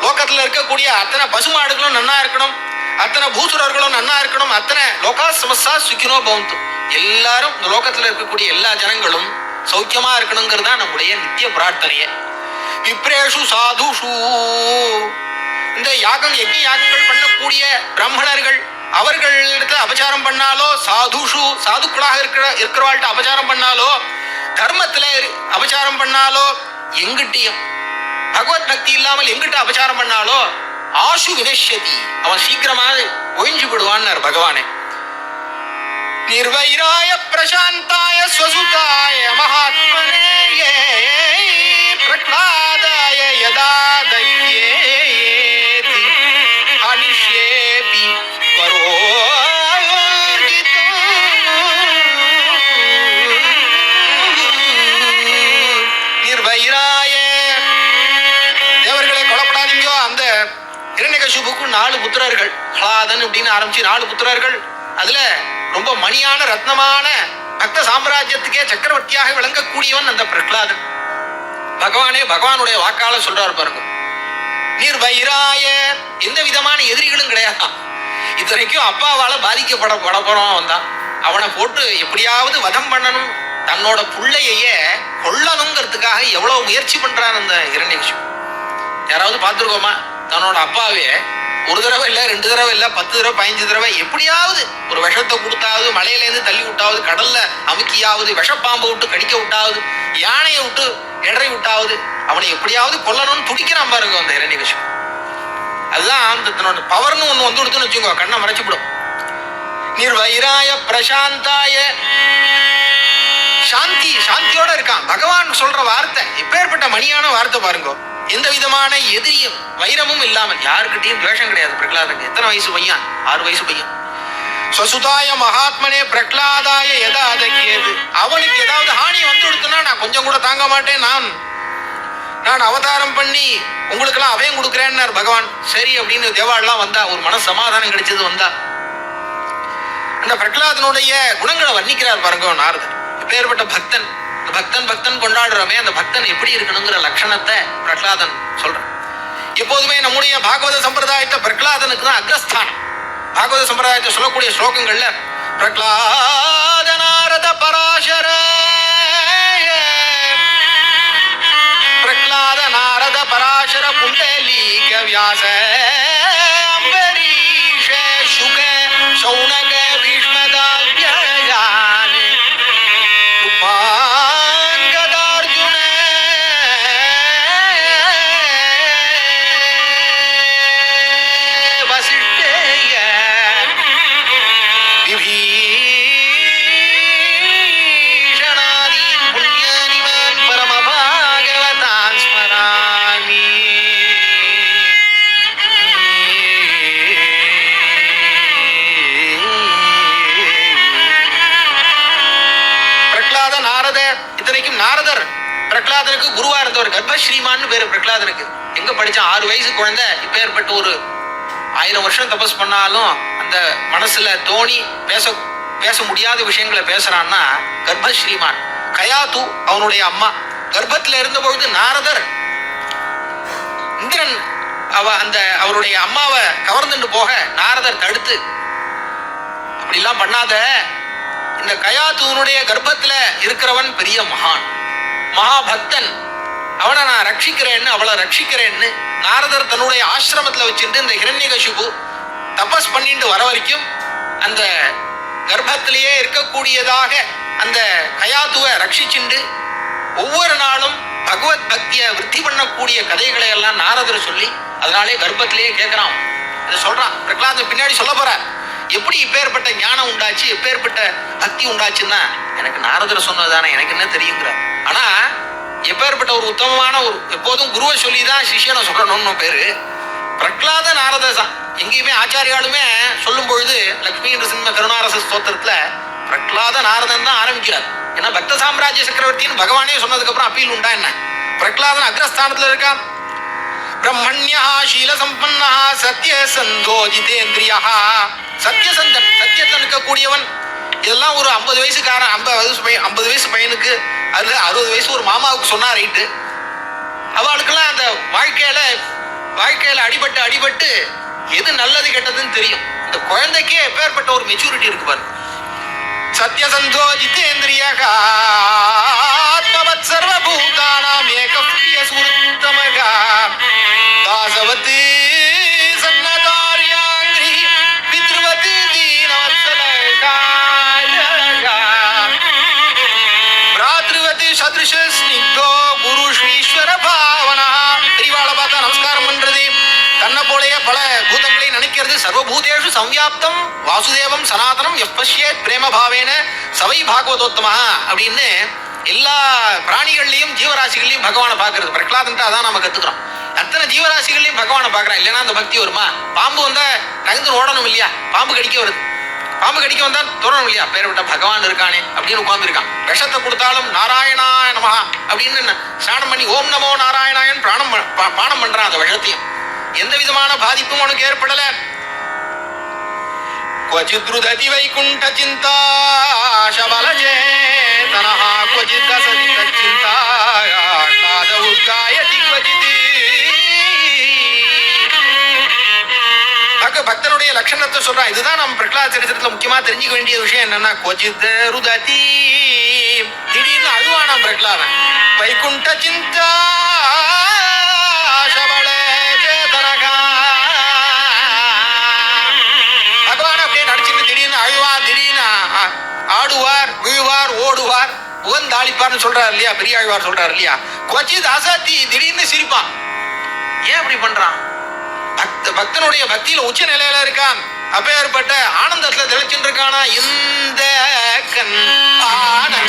லோகத்துல இருக்கக்கூடிய அத்தனை பசுமாடுகளும் நன்னா இருக்கணும், அத்தனை பூசுரர்களும் நன்னா இருக்கணும், அத்தனை லோகா சமஸ்தா சுகினோ பவந்து, எல்லாரும் இந்த லோகத்துல இருக்கக்கூடிய எல்லா ஜனங்களும் சௌக்கியமா இருக்கணுங்கிறது தான் நம்முடைய நித்திய பிரார்த்தனையே. விப்ரேஷு சாதுஷு, இந்த யஜ்ஞ யாகங்கள் பண்ணக்கூடிய பிராமணர்கள் அவர்களிடத்துல அபச்சாரம் பண்ணாலோ, சாதுஷு சாதுக்களாக இருக்கிறவாள்கிட்ட அபச்சாரம் பண்ணாலோ, தர்மத்துல அபச்சாரம் பண்ணாலோ, எங்கிட்டையும் பகவத் பக்தி இல்லாமல் எங்கிட்ட அபச்சாரம் பண்ணாலோ ஆசு வினஷ்யதி, அவன் சீக்கிரமாக ஒழிஞ்சு விடுவான் பகவானே. நிர்வைராய பிரசாந்தாய ஸ்வசுதாய மகாத்மனே பிரக்லாதாய யதா தக்யேதி அனிஷ்யேபி நிர்வைராய, தேவர்களை கொல்லப்படாதீங்கோ. அந்த இரண்யகசிபுக்கு 4 புத்திரர்கள், ஹலாதன் அப்படின்னு ஆரம்பிச்சு 4 புத்திரர்கள். அதுல ரொம்ப மணியான ரத்னமான பக்த சாம்ராஜ்யத்துக்கே சக்கரவர்த்தியாக விளங்கக்கூடியவன் அந்த பிரகலாதன். பகவானே பகவானுடைய வாக்கால சொல்றாரு பாருங்க, நிர்வைராய, எந்த விதமான எதிரிகளும் கிடையாது. இத்தனைக்கும் அப்பாவால பாதிக்கப்பட போறவன் தான். அவனை போட்டு எப்படியாவது வதம் பண்ணணும், தன்னோட புள்ளையே கொல்லணுங்கிறதுக்காக எவ்வளவு முயற்சி பண்றான் அந்த இரண்யகசிபு. யாராவது பார்த்துருக்கோமா? தன்னோட அப்பாவே ஒரு தடவை இல்லை, 2 தடவை இல்லை, 10 தடவை 15 தடவை எப்படியாவது ஒரு விஷத்தை கொடுத்தாவது, மலையிலேருந்து தள்ளி விட்டாவது, கடல்ல அமுக்கியாவது, விஷப்பாம்பை விட்டு கடிக்க விட்டாவது, யானையை விட்டு எடரை விட்டாவது அவனை எப்படியாவது கொல்லணும்னு துடிக்கிறான் பாருங்க அந்த இரண்யகசிபு. அதுதான் அந்த தன்னோட பவர்னு ஒண்ணு வந்து கொடுத்துன்னு வச்சுக்கோ, கண்ணை மறைச்சுவிடும். நிர்வைராய பிரசாந்தாய, சாந்தியோட இருக்கான். பகவான் சொல்ற வார்த்தை எப்பேற்பட்ட மணியான வார்த்தை பாருங்க. எந்த விதமான எதிரியும் வைரமும் இல்லாமல், யாருக்கிட்டையும் துவேஷம் கிடையாது பிரகலாதனுக்கு. எத்தனை வயசு பையன்? 6 வயசு பையன். ஸ்வசுதாய மகாத்மனே பிரகலாதாய எதா அதக்கியது, அவனுக்கு ஏதாவது ஹானி வந்து கொடுத்தனா நான் கொஞ்சம் கூட தாங்க மாட்டேன், நான் அவதாரம் பண்ணி உங்களுக்கெல்லாம் அபயம் கொடுக்குறேன்னு பகவான். சரி அப்படின்னு தேவாள்லாம் வந்தா, ஒரு மன சமாதானம் கிடைச்சது வந்தா. அந்த பிரகலாதனுடைய குணங்களை வர்ணிக்கிறார் பாருங்க நாரதர். பேர்பட்ட பக்தன், பக்தன் கொண்டாடுறோமே, அந்த பக்தன் எப்படி இருக்கணுங்கிற லட்சணத்தை பிரகலாதன் சொல்றான். எப்போதுமே நம்முடைய பாகவத சம்பிரதாயத்தை பிரகலாதனுக்கு தான் அக்ரஸ்தானம். பாகவத சம்பிரதாயத்தை சொல்லக்கூடிய ஸ்லோகங்கள்ல பிரகலாத நாரத பராசர, பிரகலாத நாரத பராசர புண்டலீக வியாச அம்பரீஷ சுக சௌனக பீஷ்மதாத்யயான் ருக்மாங்கதார்ஜுன வசிஷ்டேய விபீஷணாதீன் புண்ணியானிமான் பரமபாகவதான் ஸ்மராமி. பிரகலாத நாரத, இத்தனைக்கும் நாரதர் பிரகலாதனுக்கு குருவா இருந்தவர். கர்ப்பஸ்ரீமான்னு பேரு பிரகலாதனுக்கு. எங்க படிச்சான்? 6 வயசு குழந்தை. இப்ப ஏற்பட்ட ஒரு 1000 வருஷம் தபஸ் பண்ணாலும் அந்த மனசுல தோணி பேச முடியாத விஷயங்களை பேசுறான்னா கர்ப்பஸ்ரீமான். கயாத்து அவனுடைய அம்மா கர்ப்பத்துல இருந்த பொழுது நாரதர் இந்திரன் அவருடைய அம்மாவை கவர்ந்துட்டு போக நாரதர் தடுத்து, அப்படிலாம் பண்ணாத, இந்த கயாத்துவனுடைய கர்ப்பத்துல இருக்கிறவன் பெரிய மகாபக்தன், அவனை நான் ரட்சிக்கிறேன்னு, அவளை ரட்சிக்கிறேன்னு நாரதர் தன்னுடைய ஆசிரமத்துல வச்சுட்டு இந்த ஹிரண்யகசிபு தபஸ் பண்ணிட்டு வர வரைக்கும் அந்த கர்ப்பத்திலேயே இருக்கக்கூடியதாக அந்த கயாத்துவை ரட்சிச்சுண்டு ஒவ்வொரு நாளும் பகவத் பக்தியை விருத்தி பண்ணக்கூடிய கதைகளை எல்லாம் நாரதர் சொல்லி, அதனாலே கர்ப்பத்திலேயே கேட்கிறான். இதை சொல்றான் பிரகலாதன் பின்னாடி சொல்ல போற. எப்படி இப்பேற்பட்ட ஞானம் உண்டாச்சு, எப்பேற்பட்ட பக்தி உண்டாச்சுன்னா எனக்கு நாரதர் சொன்னதுதானே, எனக்கு என்ன தெரியுங்கிற. ஆனா எப்பேற்பட்ட ஒரு உத்தமமான ஒரு, எப்போதும் குருவை சொல்லிதான் சிஷியனை சொல்லணும்னு பேரு. பிரகலாத நாரதசா எங்கேயுமே ஆச்சாரியாலுமே சொல்லும் பொழுது லக்ஷ்மி சிம்ம கருணாரச ஸ்தோத்திரத்துல பிரகலாத நாரதன் தான் ஆரம்பிக்கிறார். ஏன்னா பக்த சாம்ராஜ்ய சக்கரவர்த்தின்னு பகவானே சொன்னதுக்கு அப்புறம் அப்பீல் உண்டா என்ன? பிரகலாதன் அக்ரஸ்தானத்துல இருக்கான். பிரம்மண்யா ஷீல சம்பன்னா சத்யசந்தோ ஜிதேந்திரியா, சத்யசந்தன் சத்தியத்தில் நிற்கக்கூடியவன். இதெல்லாம் ஒரு 50 வயசுக்காரன் 50 வயசு பையனுக்கு அதுல 60 வயசு ஒரு மாமாவுக்கு சொன்னா ரைட்டு. அவளுக்கெல்லாம் அந்த வாழ்க்கையில அடிபட்டு எது நல்லது கெட்டதுன்னு தெரியும். இந்த குழந்தைக்கே எப்பேற்பட்ட ஒரு மெச்சூரிட்டி இருக்கு பாரு. சத்யசந்தோ ஜிதேந்திரியா ஆத்மவத் சர்வபூதானாம் ஏகப்ரிய சுருத்தமகா தாசவதி சன்னதார்யாங்கிரி பித்ருவதி தீனவத்சலகா பிராத்ருவதி சத்ருஷ ஸ்னிக்தோ குருஷ்வீஸ்வர பாவனா. பெரியவாளை பார்த்தா நமஸ்காரம் பண்றது, தன்னை போலய பல பூதங்களை நினைக்கிறது. சர்வபூதேஷு சம்வியாப்தம் வாசுதேவம் சனாதனம் எப்பஷ்யேத் பிரேம பாவேன சவை பாகவதோத்தமா அப்படின்னு எல்லா பிராணிகள்லையும் ஜீவராசிகளையும் பகவானை பார்க்கறது. பிரகலாதன்ட்டு அதான் நம்ம கத்துக்கிறோம். அத்தனை ஜீவராசிகளையும் பகவானை பார்க்கறான். இல்லைன்னா அந்த பக்தி வருமா? பாம்பு வந்தா நகர்ந்து ஓடணும் இல்லையா? பாம்பு கடிக்க வருது, பாம்பு கடிக்க வந்தா தொடரணும் இல்லையா? பேர் பகவான் இருக்கானே அப்படின்னு உட்கார்ந்துருக்கான். விஷத்தை கொடுத்தாலும் நாராயணாய நமஹா அப்படின்னு ஸ்நானம் பண்ணி ஓம் நமோ நாராயணாயன் பானம் பண்றான். அந்த விஷத்தையும் எந்த விதமான பாதிப்பும் உனக்கு ஏற்படல. क्वचित् रुदति वैकुण्ठ चिन्ता शबलचेतनः क्वचित् असति तच्चिन्तायाह्लाद उद्गायति क्वचित्. பக்தனுடைய லட்சணத்தை சொல்றான். இதுதான் நம்ம பிரகலாத சரித்திரத்துல முக்கியமா தெரிஞ்சுக்க வேண்டிய விஷயம் என்னன்னா, क्वचित् रुदति திடீர்னு அழுவானாம் பிரகலாதன். வைகுண்ட சிந்தா ஆடுவார், விழுவார், ஓடுவார், உகந்தாளிப்பார்னு சொல்றாரு இல்லையா? பெரியாழ்வார் சொல்றாரு இல்லையா? கொச்சித் அசத்தி திடீர்னு சிரிப்பான். ஏன் அப்படி பண்றான்? பக்தனுடைய பக்தியில உச்ச நிலையில இருக்கான். அப்பேற்பட்ட ஆனந்தத்துல தெளிச்சுட்டு இருக்கானா. இந்த கண் ஆனந்தமே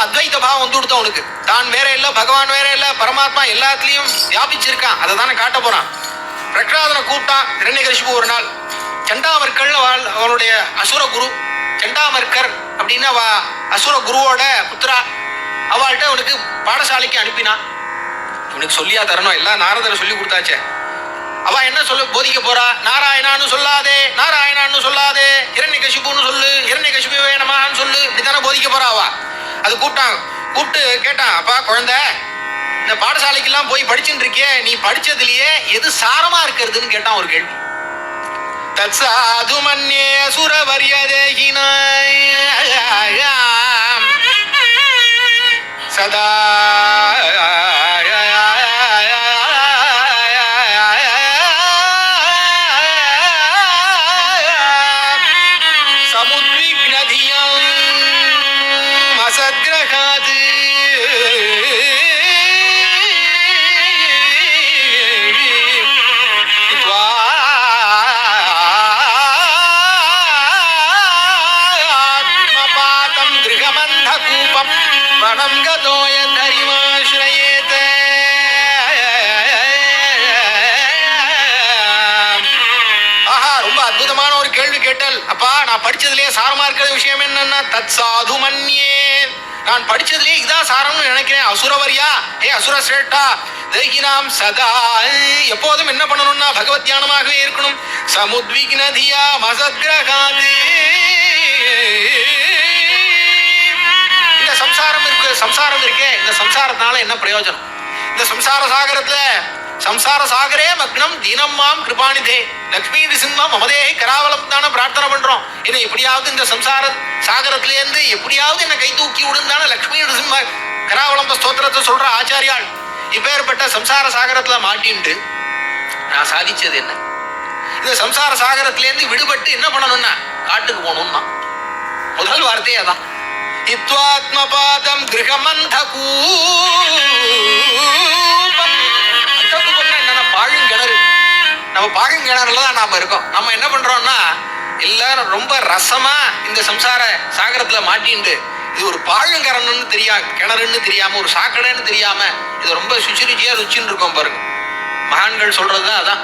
அத்வைத பாவம் வந்து கொடுத்தோம் அவனுக்கு. தான் வேற இல்ல, பகவான் வேற இல்ல, பரமாத்மா எல்லாத்துலயும் வியாபிச்சிருக்கான். அதை தானே காட்ட போறான். பிரகலாதனை கூப்பிட்டான் இரண்யகசிபு ஒரு நாள். சண்டாமர்கர் அவனுடைய அசுர குரு. சண்டாமர்கர் அப்படின்னா அசுர குருவோட புத்திரா. அவள்கிட்ட அவனுக்கு பாடசாலைக்கு அனுப்பினான். இவனுக்கு சொல்லியா தரணும், எல்லாம் நாரதரை சொல்லி கொடுத்தாச்சே. அவ என்ன சொல்ல போதிக்க போறா? நாராயணான்னு சொல்லாதே, நாராயணான்னு சொல்லாதே, இரண்யகசிபுன்னு சொல்லு, இரண்யகசிபுவே நமஹான்னு சொல்லு, இப்படித்தானே போதிக்க போறா அவ. அது கூப்பிட்டு கேட்டான். அப்பா குழந்தை, இந்த பாடசாலைக்கெல்லாம் போய் படிச்சுட்டு இருக்கியே, நீ படிச்சதுலயே எது சாரமா இருக்கிறதுன்னு கேட்டான் ஒரு கேள்வி. தத் சாது மன்யே சுரவரியதேகினாய் சதா அப்பா நான் படிச்சதுலயே சாரமா இருக்கிற விஷயம் என்னன்னா, தத் சாது மன்யே, நான் படிச்சதுலயே இதான் சாரம்னு நினைக்கிறேன். அசுரவரியா, அசுர சிரேஷ்டா தேகினாம் சதா, எப்போதும் என்ன பண்ணணும்னா பகவத் தியானமாகவே இருக்கணும். சமுத்விக்னதியா மசத்கிரகாதி சம்சாரம் இருக்கே, இந்த சம்சாரத்தினால என்ன பிரயோஜனம்? இந்த சம்சார சாகரத்துல சம்சார சாகரே மக்னம் தீனம்மாம் கிருபாணிதே லக்ஷ்மி நிசிம்மம் மமதேகி கராவலம் தானே பிரார்த்தனை பண்றோம். என்னை எப்படியாவது இந்த சம்சார சாகரத்திலேருந்து எப்படியாவது என்னை கை தூக்கி விடுந்தானே லக்ஷ்மி நிசிம்ம கராவலம்ப ஸ்தோத்திரத்தை சொல்ற ஆச்சாரியால். இப்பேற்பட்ட சம்சார சாகரத்துல மாட்டின்ட்டு நான் சாதிச்சது என்ன? இந்த சம்சார சாகரத்திலேருந்து விடுபட்டு என்ன பண்ணணும்னா காட்டுக்கு போகணும்னா முதல் வார்த்தையே அதான். இத்வாத்மபாதம் கிரகமந்தகூபம். அந்தகூபம்னா என்னன்னா பாழுங்கிணறு. நம்ம பாழுங்கிணறுல தான் நாம இருக்கோம். நம்ம என்ன பண்றோம்னா எல்லாரும் ரொம்ப ரசமா இந்த சம்சார சாகரத்துல மாட்டிண்டு இது ஒரு பாழுங்கரணுன்னு கிணறுன்னு தெரியாம ஒரு சாக்கடைன்னு தெரியாம இது ரொம்ப சுச்சிருச்சியா ருச்சின்னு இருக்கும் பாருங்க. மகான்கள் சொல்றதுதான் அதான்.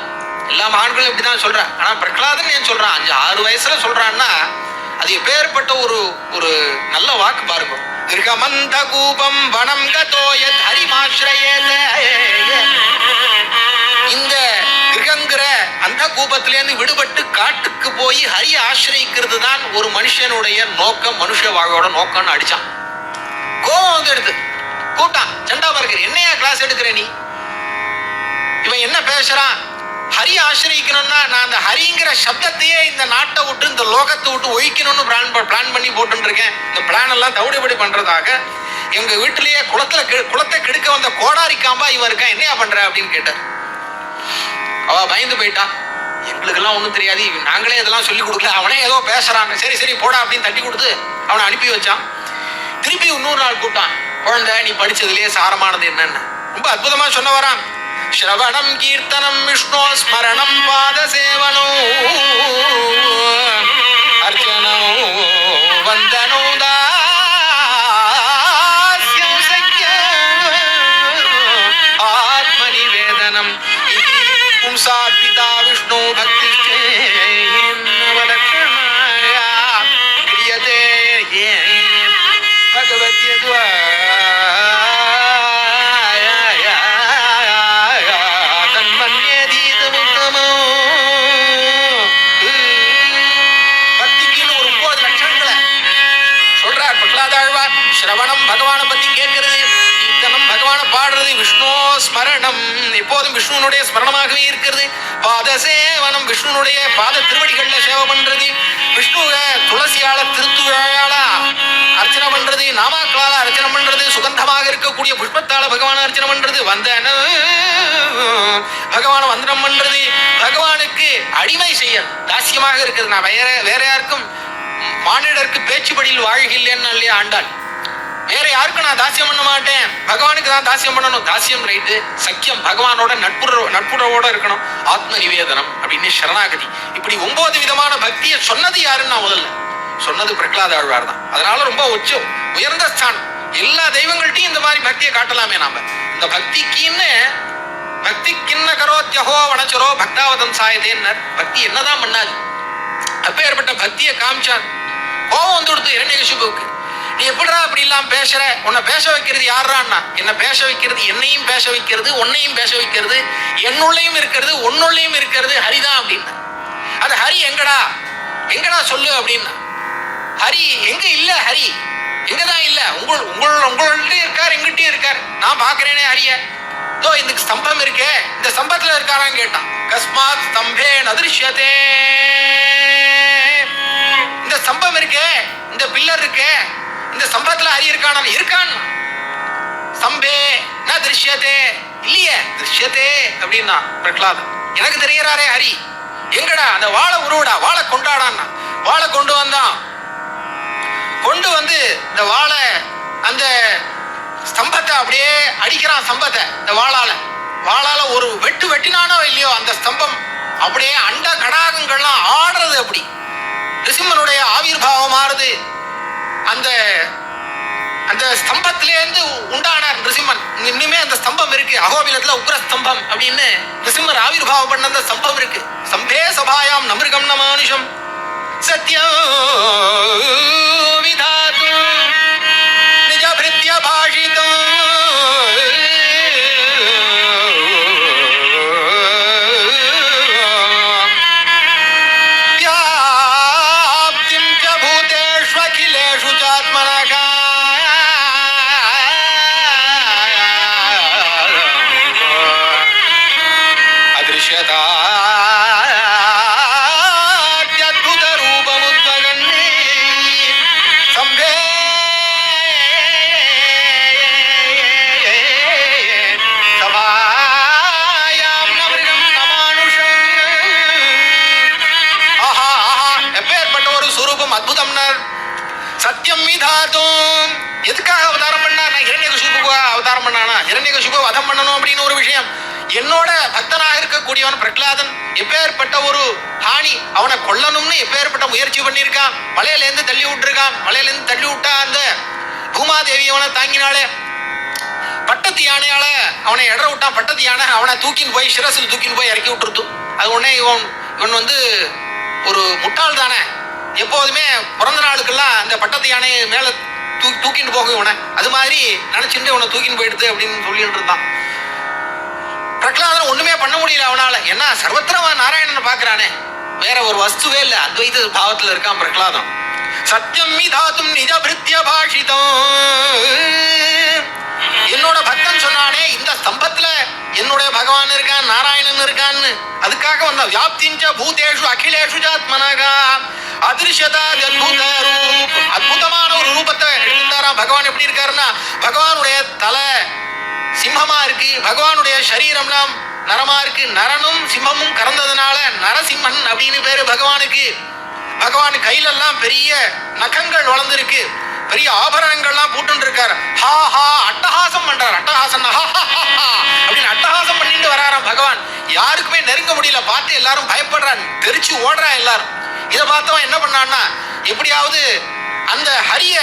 எல்லா மகான்களும் இப்படிதான் சொல்றான். ஆனா பிரகலாதன் ஏன் சொல்றான்? 5-6 வயசுல சொல்றான்னா அது எப்பேற்பட்ட ஒரு ஒரு நல்ல வாக்கு பாருங்க. கிரகமந்த கூபம் வனம் கதோயத் ஹரிமாஸ்ரயேத. இந்த கிரகங்கிற அந்த கூபத்திலேருந்து விடுபட்டு காட்டுக்கு போய் ஹரி ஆசிரியிக்கிறது தான் ஒரு மனுஷனுடைய நோக்கம், மனுஷ வாழ்வோட நோக்கம்னு அடிச்சான். கோபம் வந்து எடுத்து கூட்டான். சண்டாபர்கர் என்னையா கிளாஸ் எடுக்கிற நீ? இவன் என்ன பேசுறான்? ஹரி ஆசிரியக்கணும்னா நான் அந்த ஹரிங்கிற சப்தத்தையே இந்த நாட்டை விட்டு இந்த லோகத்தை விட்டு ஒழிக்கணும்னு பிளான் பண்ணி போட்டு இருக்கேன். இந்த பிளான் எல்லாம் தவிடுபடி பண்றதாக எங்க வீட்டிலேயே குளத்தை கெடுக்க வந்த கோடாரி காம்பா இவன் இருக்கான், என்னையா பண்ற அப்படின்னு கேட்டார். அவ பயந்து போயிட்டான். எங்களுக்கு எல்லாம் ஒண்ணும் தெரியாது, நாங்களே இதெல்லாம் சொல்லி கொடுக்கல, அவனே ஏதோ பேசுறான், சரி சரி போடா அப்படின்னு தட்டி கொடுத்து அவனை அனுப்பி வச்சான். திருப்பி இன்னொரு நாள் கூட்டான். குழந்தை நீ படிச்சதுலயே சாரமானது என்னன்னு ரொம்ப அற்புதமா சொன்ன வரான். ஸ்ரவணம் கீர்த்தனம் விஷ்ணு ஸ்மரணம் பாத சேவனோ அர்ச்சனோ வந்தனோ தாஸ்யம் சக்கியம் ஆத்ம நிவேதனம் பும்சாத் பிதா விஷ்ணு பக்தி கிரியதே பகவத்யத்வா ஸ்ரவணம் பகவானை பத்தி கேட்கிறது, கீர்த்தனம் பகவானை பாடுறது, விஷ்ணு ஸ்மரணம் எப்போதும் விஷ்ணுனுடைய ஸ்மரணமாகவே இருக்கிறது, பாத சேவனம் விஷ்ணுனுடைய பாத திருவடிகள்ல சேவை பண்றது, விஷ்ணுவ துளசியால திருத்துழால அர்ச்சனை பண்றது, நாமாக்களால அர்ச்சனை பண்றது, சுகந்தமாக இருக்கக்கூடிய புஷ்பத்தால பகவான அர்ச்சனை பண்றது, வந்தன பகவான வந்தனம் பண்றது, பகவானுக்கு அடிமை செய்ய தாசியமாக இருக்கிறது. நான் வேற யாருக்கும் மானிடருக்கு பேச்சுப்படியில் வாழ்கில்லைன்னு இல்லையா ஆண்டாள். வேற யாருக்கும் நான் தாசியம் பண்ண மாட்டேன், பகவானுக்கு தான் தாசியம் பண்ணணும். தாசியம் ரைட்டு, சக்கியம் பகவானோட நட்புறவோட இருக்கணும், ஆத்ம நிவேதனம் அப்படின்னு சரணாகதி. இப்படி 9 விதமான பக்தியை சொன்னது யாருன்னு நான் முதல்ல சொன்னது பிரகலாத ஆழ்வார் தான். அதனால ரொம்ப உயர்ந்த ஸ்தானம். எல்லா தெய்வங்கள்ட்டையும் இந்த மாதிரி பக்தியை காட்டலாமே நாம. இந்த பக்திக்கின்ன கரோத்யஹோ வனச்சரோ பக்தாவதம் சாயதேன்னர். பக்தி என்னதான் பண்ணாது? அப்பேற்பட்ட பக்தியை காமிச்சார். கோபம் வந்து கொடுத்து இரண்யகசிபுவுக்கு, நீ எப்படிடா அப்படி இல்லாம பேசுற? உன்னை பேச வைக்கிறது யாருன்னா? என்ன பேச வைக்கிறது, என்னையும் பேச வைக்கிறது, உன்னையும் பேச வைக்கிறது, என்னுள்ளையும் இருக்கிறது, உன்னுள்ளையும் இருக்கிறது ஹரிதான் அப்படின்னு. அது ஹரி எங்கடா சொல்லு அப்படின்னா, ஹரி எங்க இல்ல, ஹரி எங்கதான் இல்ல, உங்கள்கிட்ட இருக்காரு, எங்கிட்டயும் இருக்காரு. நான் பாக்குறேனே ஹரிய. இதோ இந்த ஸ்தம்பம் இருக்கே, இந்த ஸ்தம்பத்துல இருக்காரான்னு கேட்டான். கஸ்மாத் ஸ்தம்பே நதிருஷ்யதே. இந்த ஸ்தம்பம் இருக்கே, இந்த பில்லர் இருக்கே, இந்த ஸ்தம்பத்துல ஹரி இருக்கான். ஸ்தம்பே ந திருஷ்யதே, இல்லையே திருஷ்யதே அப்படின்னா பிரகலாதன். எனக்கு தெரியறாரே ஹரி, எங்கடா அந்த வாழை உருவடா, வாழை கொண்டாடான்னா. வாழை கொண்டு வந்தான். கொண்டு வந்து இந்த வாழை அந்த ஸ்தம்பத்தை அப்படியே அடிக்கிறான். ஸ்தம்பத்தை இந்த வாழால ஒரு வெட்டினானோ இல்லையோ அந்த ஸ்தம்பம் அப்படியே அண்ட கடாகங்கள்லாம் ஆடுறது. அப்படி நிருசிம்மனுடைய ஆவிர்வாவம் ஆறுது. அந்த அந்த ஸ்தம்பத்திலேருந்து உண்டானார் நிருசிம்மன். இன்னுமே அந்த ஸ்தம்பம் இருக்கு. அகோபிலத்துல உக்ர ஸ்தம்பம் அப்படின்னு நிருசிம்மர் ஆவிர்வாவம் பண்ண அந்த ஸ்தம்பம் இருக்கு. ஸ்தம்பே சபாயாம் நமிருகம் ந மானுஷம் சத்யம் விதாது நிஜ பிருத்ய பாஷிதம் வியாப்திம் ச பூதேஷ்வகிலேஷு சாத்மனக ரூபம் அத்புதம்னார். சத்தியம் விதாதும் எதுக்காக அவதாரம் பண்ணார்? ஹிரண்யகசிபுக்கு அவதாரம் பண்ணானா? ஹிரண்யகசிபு வதம் பண்ணணும் அப்படின்னு ஒரு விஷயம். என்னோட பக்தனாக இருக்கக்கூடியவன் பிரகலாதன் எப்பேற்பட்ட ஒரு ஹானி, அவனை கொல்லணும்னு எப்பேற்பட்ட முயற்சி பண்ணியிருக்கான். மலையிலேருந்து தள்ளி விட்டுருக்கான். மலையிலேருந்து தள்ளி விட்டா அந்த பூமாதேவி அவனை தாங்கினாலே, பட்டத்து யானையால அவனை எடற விட்டான். பட்டத்து யானை அவனை தூக்கின்னு போய் சிரசில் தூக்கின்னு போய் இறக்கி விட்டுருத்து. அது உடனே இவன் வந்து ஒரு முட்டாள் தானே, எப்போதுமே பிறந்த நாளுக்கெல்லாம் அந்த பட்டத்து யானையை மேல தூக்கிட்டு போகும் இவனை. அது மாதிரி நினைச்சுட்டு இவனை தூக்கின்னு போயிடுது அப்படின்னு சொல்லிட்டு இருந்தான். பிரகலாதன் ஒண்ணுமே பண்ண முடியல அவனால. ஏன்னா சர்வத்திரவன் நாராயணனை பாக்குறானே, வேற ஒரு வஸ்துவே இல்ல, அத்வைத பாவத்துல இருக்கான் பிரகலாதன். சத்தியம் விதாதும் நிஜ பிருத்திய பாஷிதம். என்னோட பக்தன் சொன்னானே இந்த ஸ்தம்பத்துல என்னுடைய பகவான் இருக்கான், நாராயணன் இருக்கான்னு, அதுக்காக வந்த வியாப்திஞ்ச பூதேஷு அகிலேஷு ஜாத்மனகா அதிர்ஷதா அத்புத ரூப். அற்புதமான ஒரு ரூபத்தை எடுத்தாராம். பகவான் எப்படி இருக்காருன்னா, பகவானுடைய தலை சிம்மமா இருக்கு, பகவானுடைய சரீரம்லாம் நரமா இருக்கு. நரனும் சிம்மமும் கறந்ததுனால நரசிம்மன் அப்படின்னு பேரு பகவானுக்கு. பகவான் கையில எல்லாம் பெரிய நகங்கள் வளர்ந்துருக்கு, பெரிய ஆபரணங்கள்லாம் போட்டு இருக்காரு. ஹா ஹா அட்டகாசம் பண்றார். அட்டகாசம் அப்படின்னு அட்டகாசம் பண்ணிட்டு வராராம் பகவான். யாருக்குமே நெருங்க முடியல, பார்த்து எல்லாரும் பயப்படுறான், தெரிச்சு ஓடுறா எல்லாரும். இதை பார்த்தவன் என்ன பண்ணான்னா, எப்படியாவது அந்த ஹரிய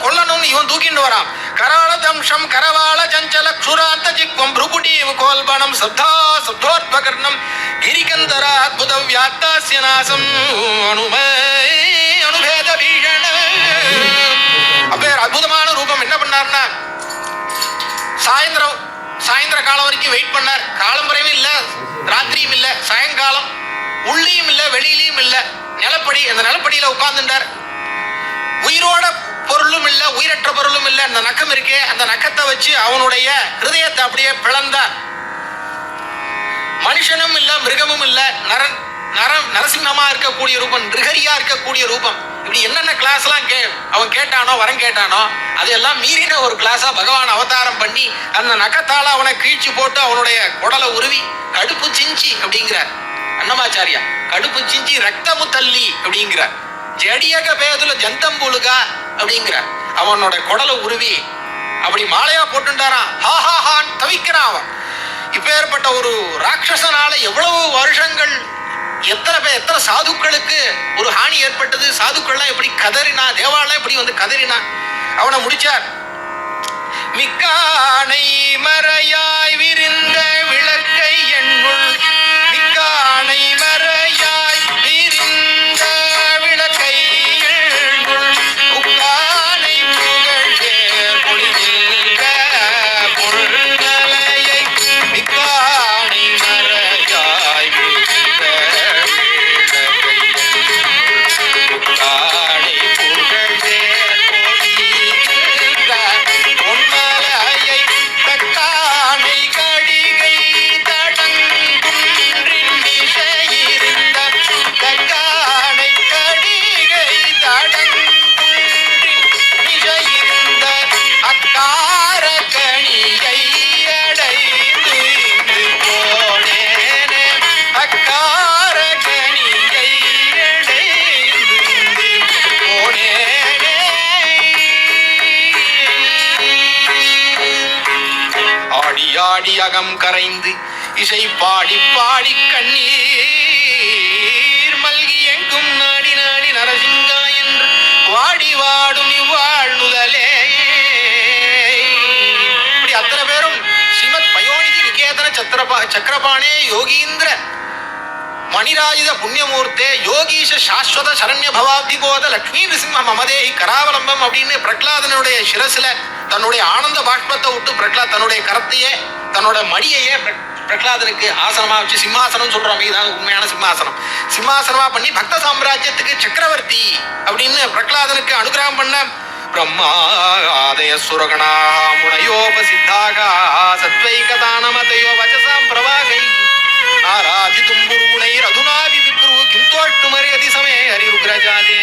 கொல்லணும்னு இவன் தூக்கிட்டு வரான். கராள தம்சம் கரவாள சஞ்சல க்ஷுராந்த ஜிக்வம் புருகுடி கோல்பனம் சப்தா சப்தோத்பகர்ணம் கிரிகந்தர அத்புத வியாத்தாஸ்ய நாசம் அனுபேத பீஷண. அப்ப அற்புதமான ரூபம். என்ன பண்ணார்னா, சாயந்தர காலம் வரைக்கும் வெயிட் பண்ணார். காலம் வரையும் இல்ல, ராத்திரியும் இல்ல, சாயங்காலம் உள்ளேயும் இல்ல வெளியிலையும் இல்ல, நிலப்படி. அந்த நிலப்படியில உட்கார்ந்துட்டார். உயிரோட பொருளும் இல்ல, உயிரற்ற பொருளும் இல்ல. அந்த நக்கம் இருக்கே, அந்த நக்கத்தை வச்சு அவனுடைய ஹிருதயத்தை அப்படியே பிளந்தார். மனுஷனும் இல்ல, மிருகமும் இல்ல, நரசிம்மமா இருக்கக்கூடிய ரூபம், நிருகரியா இருக்கக்கூடிய ரூபம். இப்படி என்னென்ன கிளாஸ் எல்லாம் அவன் கேட்டானோ, வரம் கேட்டானோ, அதெல்லாம் மீறின ஒரு கிளாஸா பகவான் அவதாரம் பண்ணி அந்த நக்கத்தால அவனை கீழ்ச்சி போட்டு அவனுடைய குடலை உருவி கடுப்பு சிஞ்சி அப்படிங்கிறார் அன்னமாச்சாரியா. கடுப்பு சிஞ்சி ரத்தமு தள்ளி அப்படிங்கிறார். ஜடியக பேதுல ஜந்தம்புலுகா அப்படிங்கிற அவனோட குடலை உருவி அப்படி மாலையா போட்டுட்டாரான். ஹாஹாஹான் தவிக்கிறான் அவன். இப்பேற்பட்ட ஒரு ராட்சசனால எவ்வளவு வருஷங்கள், எத்தனை சாதுக்களுக்கு ஒரு ஹானி ஏற்பட்டது. சாதுக்கள்லாம் எப்படி கதறினா, தேவாலயம் எப்படி வந்து கதறினா. அவனை முடிச்சார். மிக்கானை மறையாய் விரிந்த விளக்கை என்னுள், மிக்கானை மறையாய் விரிந்த விளக்கை என்னுள், உக்கானை புகழ் பொழிகின்ற பொருள்களையை, மிக்கானை மறையாய் விரிந்த விளக்கை என்னுள், உக்கானை புகழ் பொழிகின்ற பொன்மலையை, தக்கானை கடிகை தடங்குன்றின் மிசையிருந்த, தக்கானை கடிகை தடங்குன்றின் மிசையிருந்த, அக்கார கணியை அடைந்து இங்கு போனேனே, அக்கார கணியை அடைந்து இங்கு போனேனே. ஆடி ஆடி அகம் கரைந்து இசை பாடி பாடி கண்ணீர் மல்கி எங்கும் நாடி நாடி நரசிங்கா என்று வாடி வாடும் இவ்வாழ்நுதலே. இப்படி அத்தனை பேரும் ஸ்ரீமத் பயோநிதி நிகேதன சக்கரபாணே யோகீந்திர மணிராஜித புண்ணியமூர்த்தே யோகீஷ சாஸ்வத சரண்ய பவாப்திபோத லக்ஷ்மி நிருசிம்ம மமதேஹி கராவலம்பம் அப்படின்னு பிரகலாதனுடைய சிரசுல தன்னுடைய ஆனந்த பாஷ்பத்தை விட்டு பிரகலாத் தன்னுடைய கரத்தையே, தன்னோட மடியையே பிரகலாதனுக்கு ஆசனமா வச்சு, சிம்மாசனம் சொல்றோம், இதுதான் உண்மையான சிம்மாசனம், சிம்மாசனமா பண்ணி பக்த சாம்ராஜ்யத்துக்கு சக்கரவர்த்தி அப்படின்னு பிரகலாதனுக்கு அனுகிரகம் பண்ண. பிரம்மா ஆதய சுரகணா முனையோபசித்தாக சத்வைகதானமதையோ வச்சசாம் பிரவாகை ஆராதித்தும் குருகுணைர் அதுனாவி விப்ரு கிந்தோட்டுமரி அதிசமே ஹரிருக்ரஜாதே.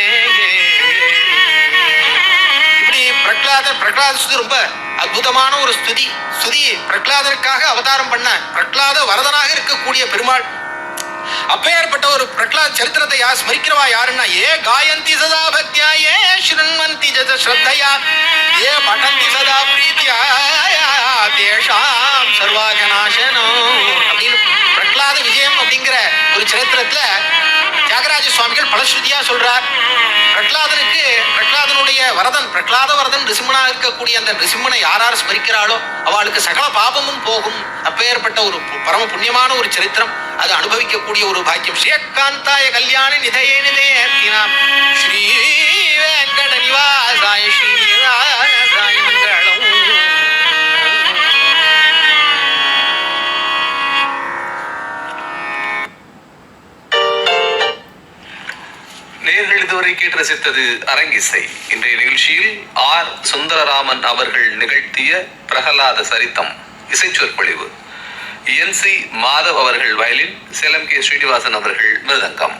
இப்படி பிரகலாத ஸ்துதி ரொம்ப அற்புதமான ஒரு ஸ்துதி. பிரகலாதனுக்காக அவதாரம் பண்ண பிரகலாத வரதனாக இருக்கக்கூடிய பெருமாள் அப்பேற்பட்ட ஒரு பிரகலாத் சரித்திரத்தை ஸ்மரிக்கிறவா யாருன்னா ஏ காயந்தி சதா பக்தியா ஏ ஸ்ருண்வந்தி ஜத ஸ்ரத்தையா ஏ படந்தி சதா பிரீத்தியா தேஷாம் சர்வாகநாசனம் அப்படின்னு பிரகலாத விஜயம் அப்படிங்கிற ஒரு சரித்திரத்துல தியாகராஜ சுவாமிகள் பலஸ்ருதியா சொல்றார். பிரகலாதனுடைய பிரகலாத வரதன் நிருசிம்மனா இருக்கக்கூடிய அந்த நிருசிம்மனை யார் ஸ்மரிக்கிறாளோ அவளுக்கு சகல பாபமும் போகும். அப்பேற்பட்ட ஒரு பரம புண்ணியமான ஒரு சரித்திரம், அது அனுபவிக்கக்கூடிய ஒரு பாக்கியம். ஸ்ரீகாந்தாய கல்யாண நிதையே நிதையேர்த்தினாம் ஸ்ரீ வெங்கட நிவாசாய ஸ்ரீனிவாசாய மங்களம். நேர்கள் இதுவரை கேட்டு ரசித்தது அரங்கிசை. இன்றைய நிகழ்ச்சியில் ஆர் சுந்தரராமன் அவர்கள் நிகழ்த்திய பிரகலாத சரித்தம் இசைச்சொற்பொழிவு. NC மாதவ் அவர்கள் வயலின், சேலம் கே ஸ்ரீனிவாசன் அவர்கள் மிருதங்கம்.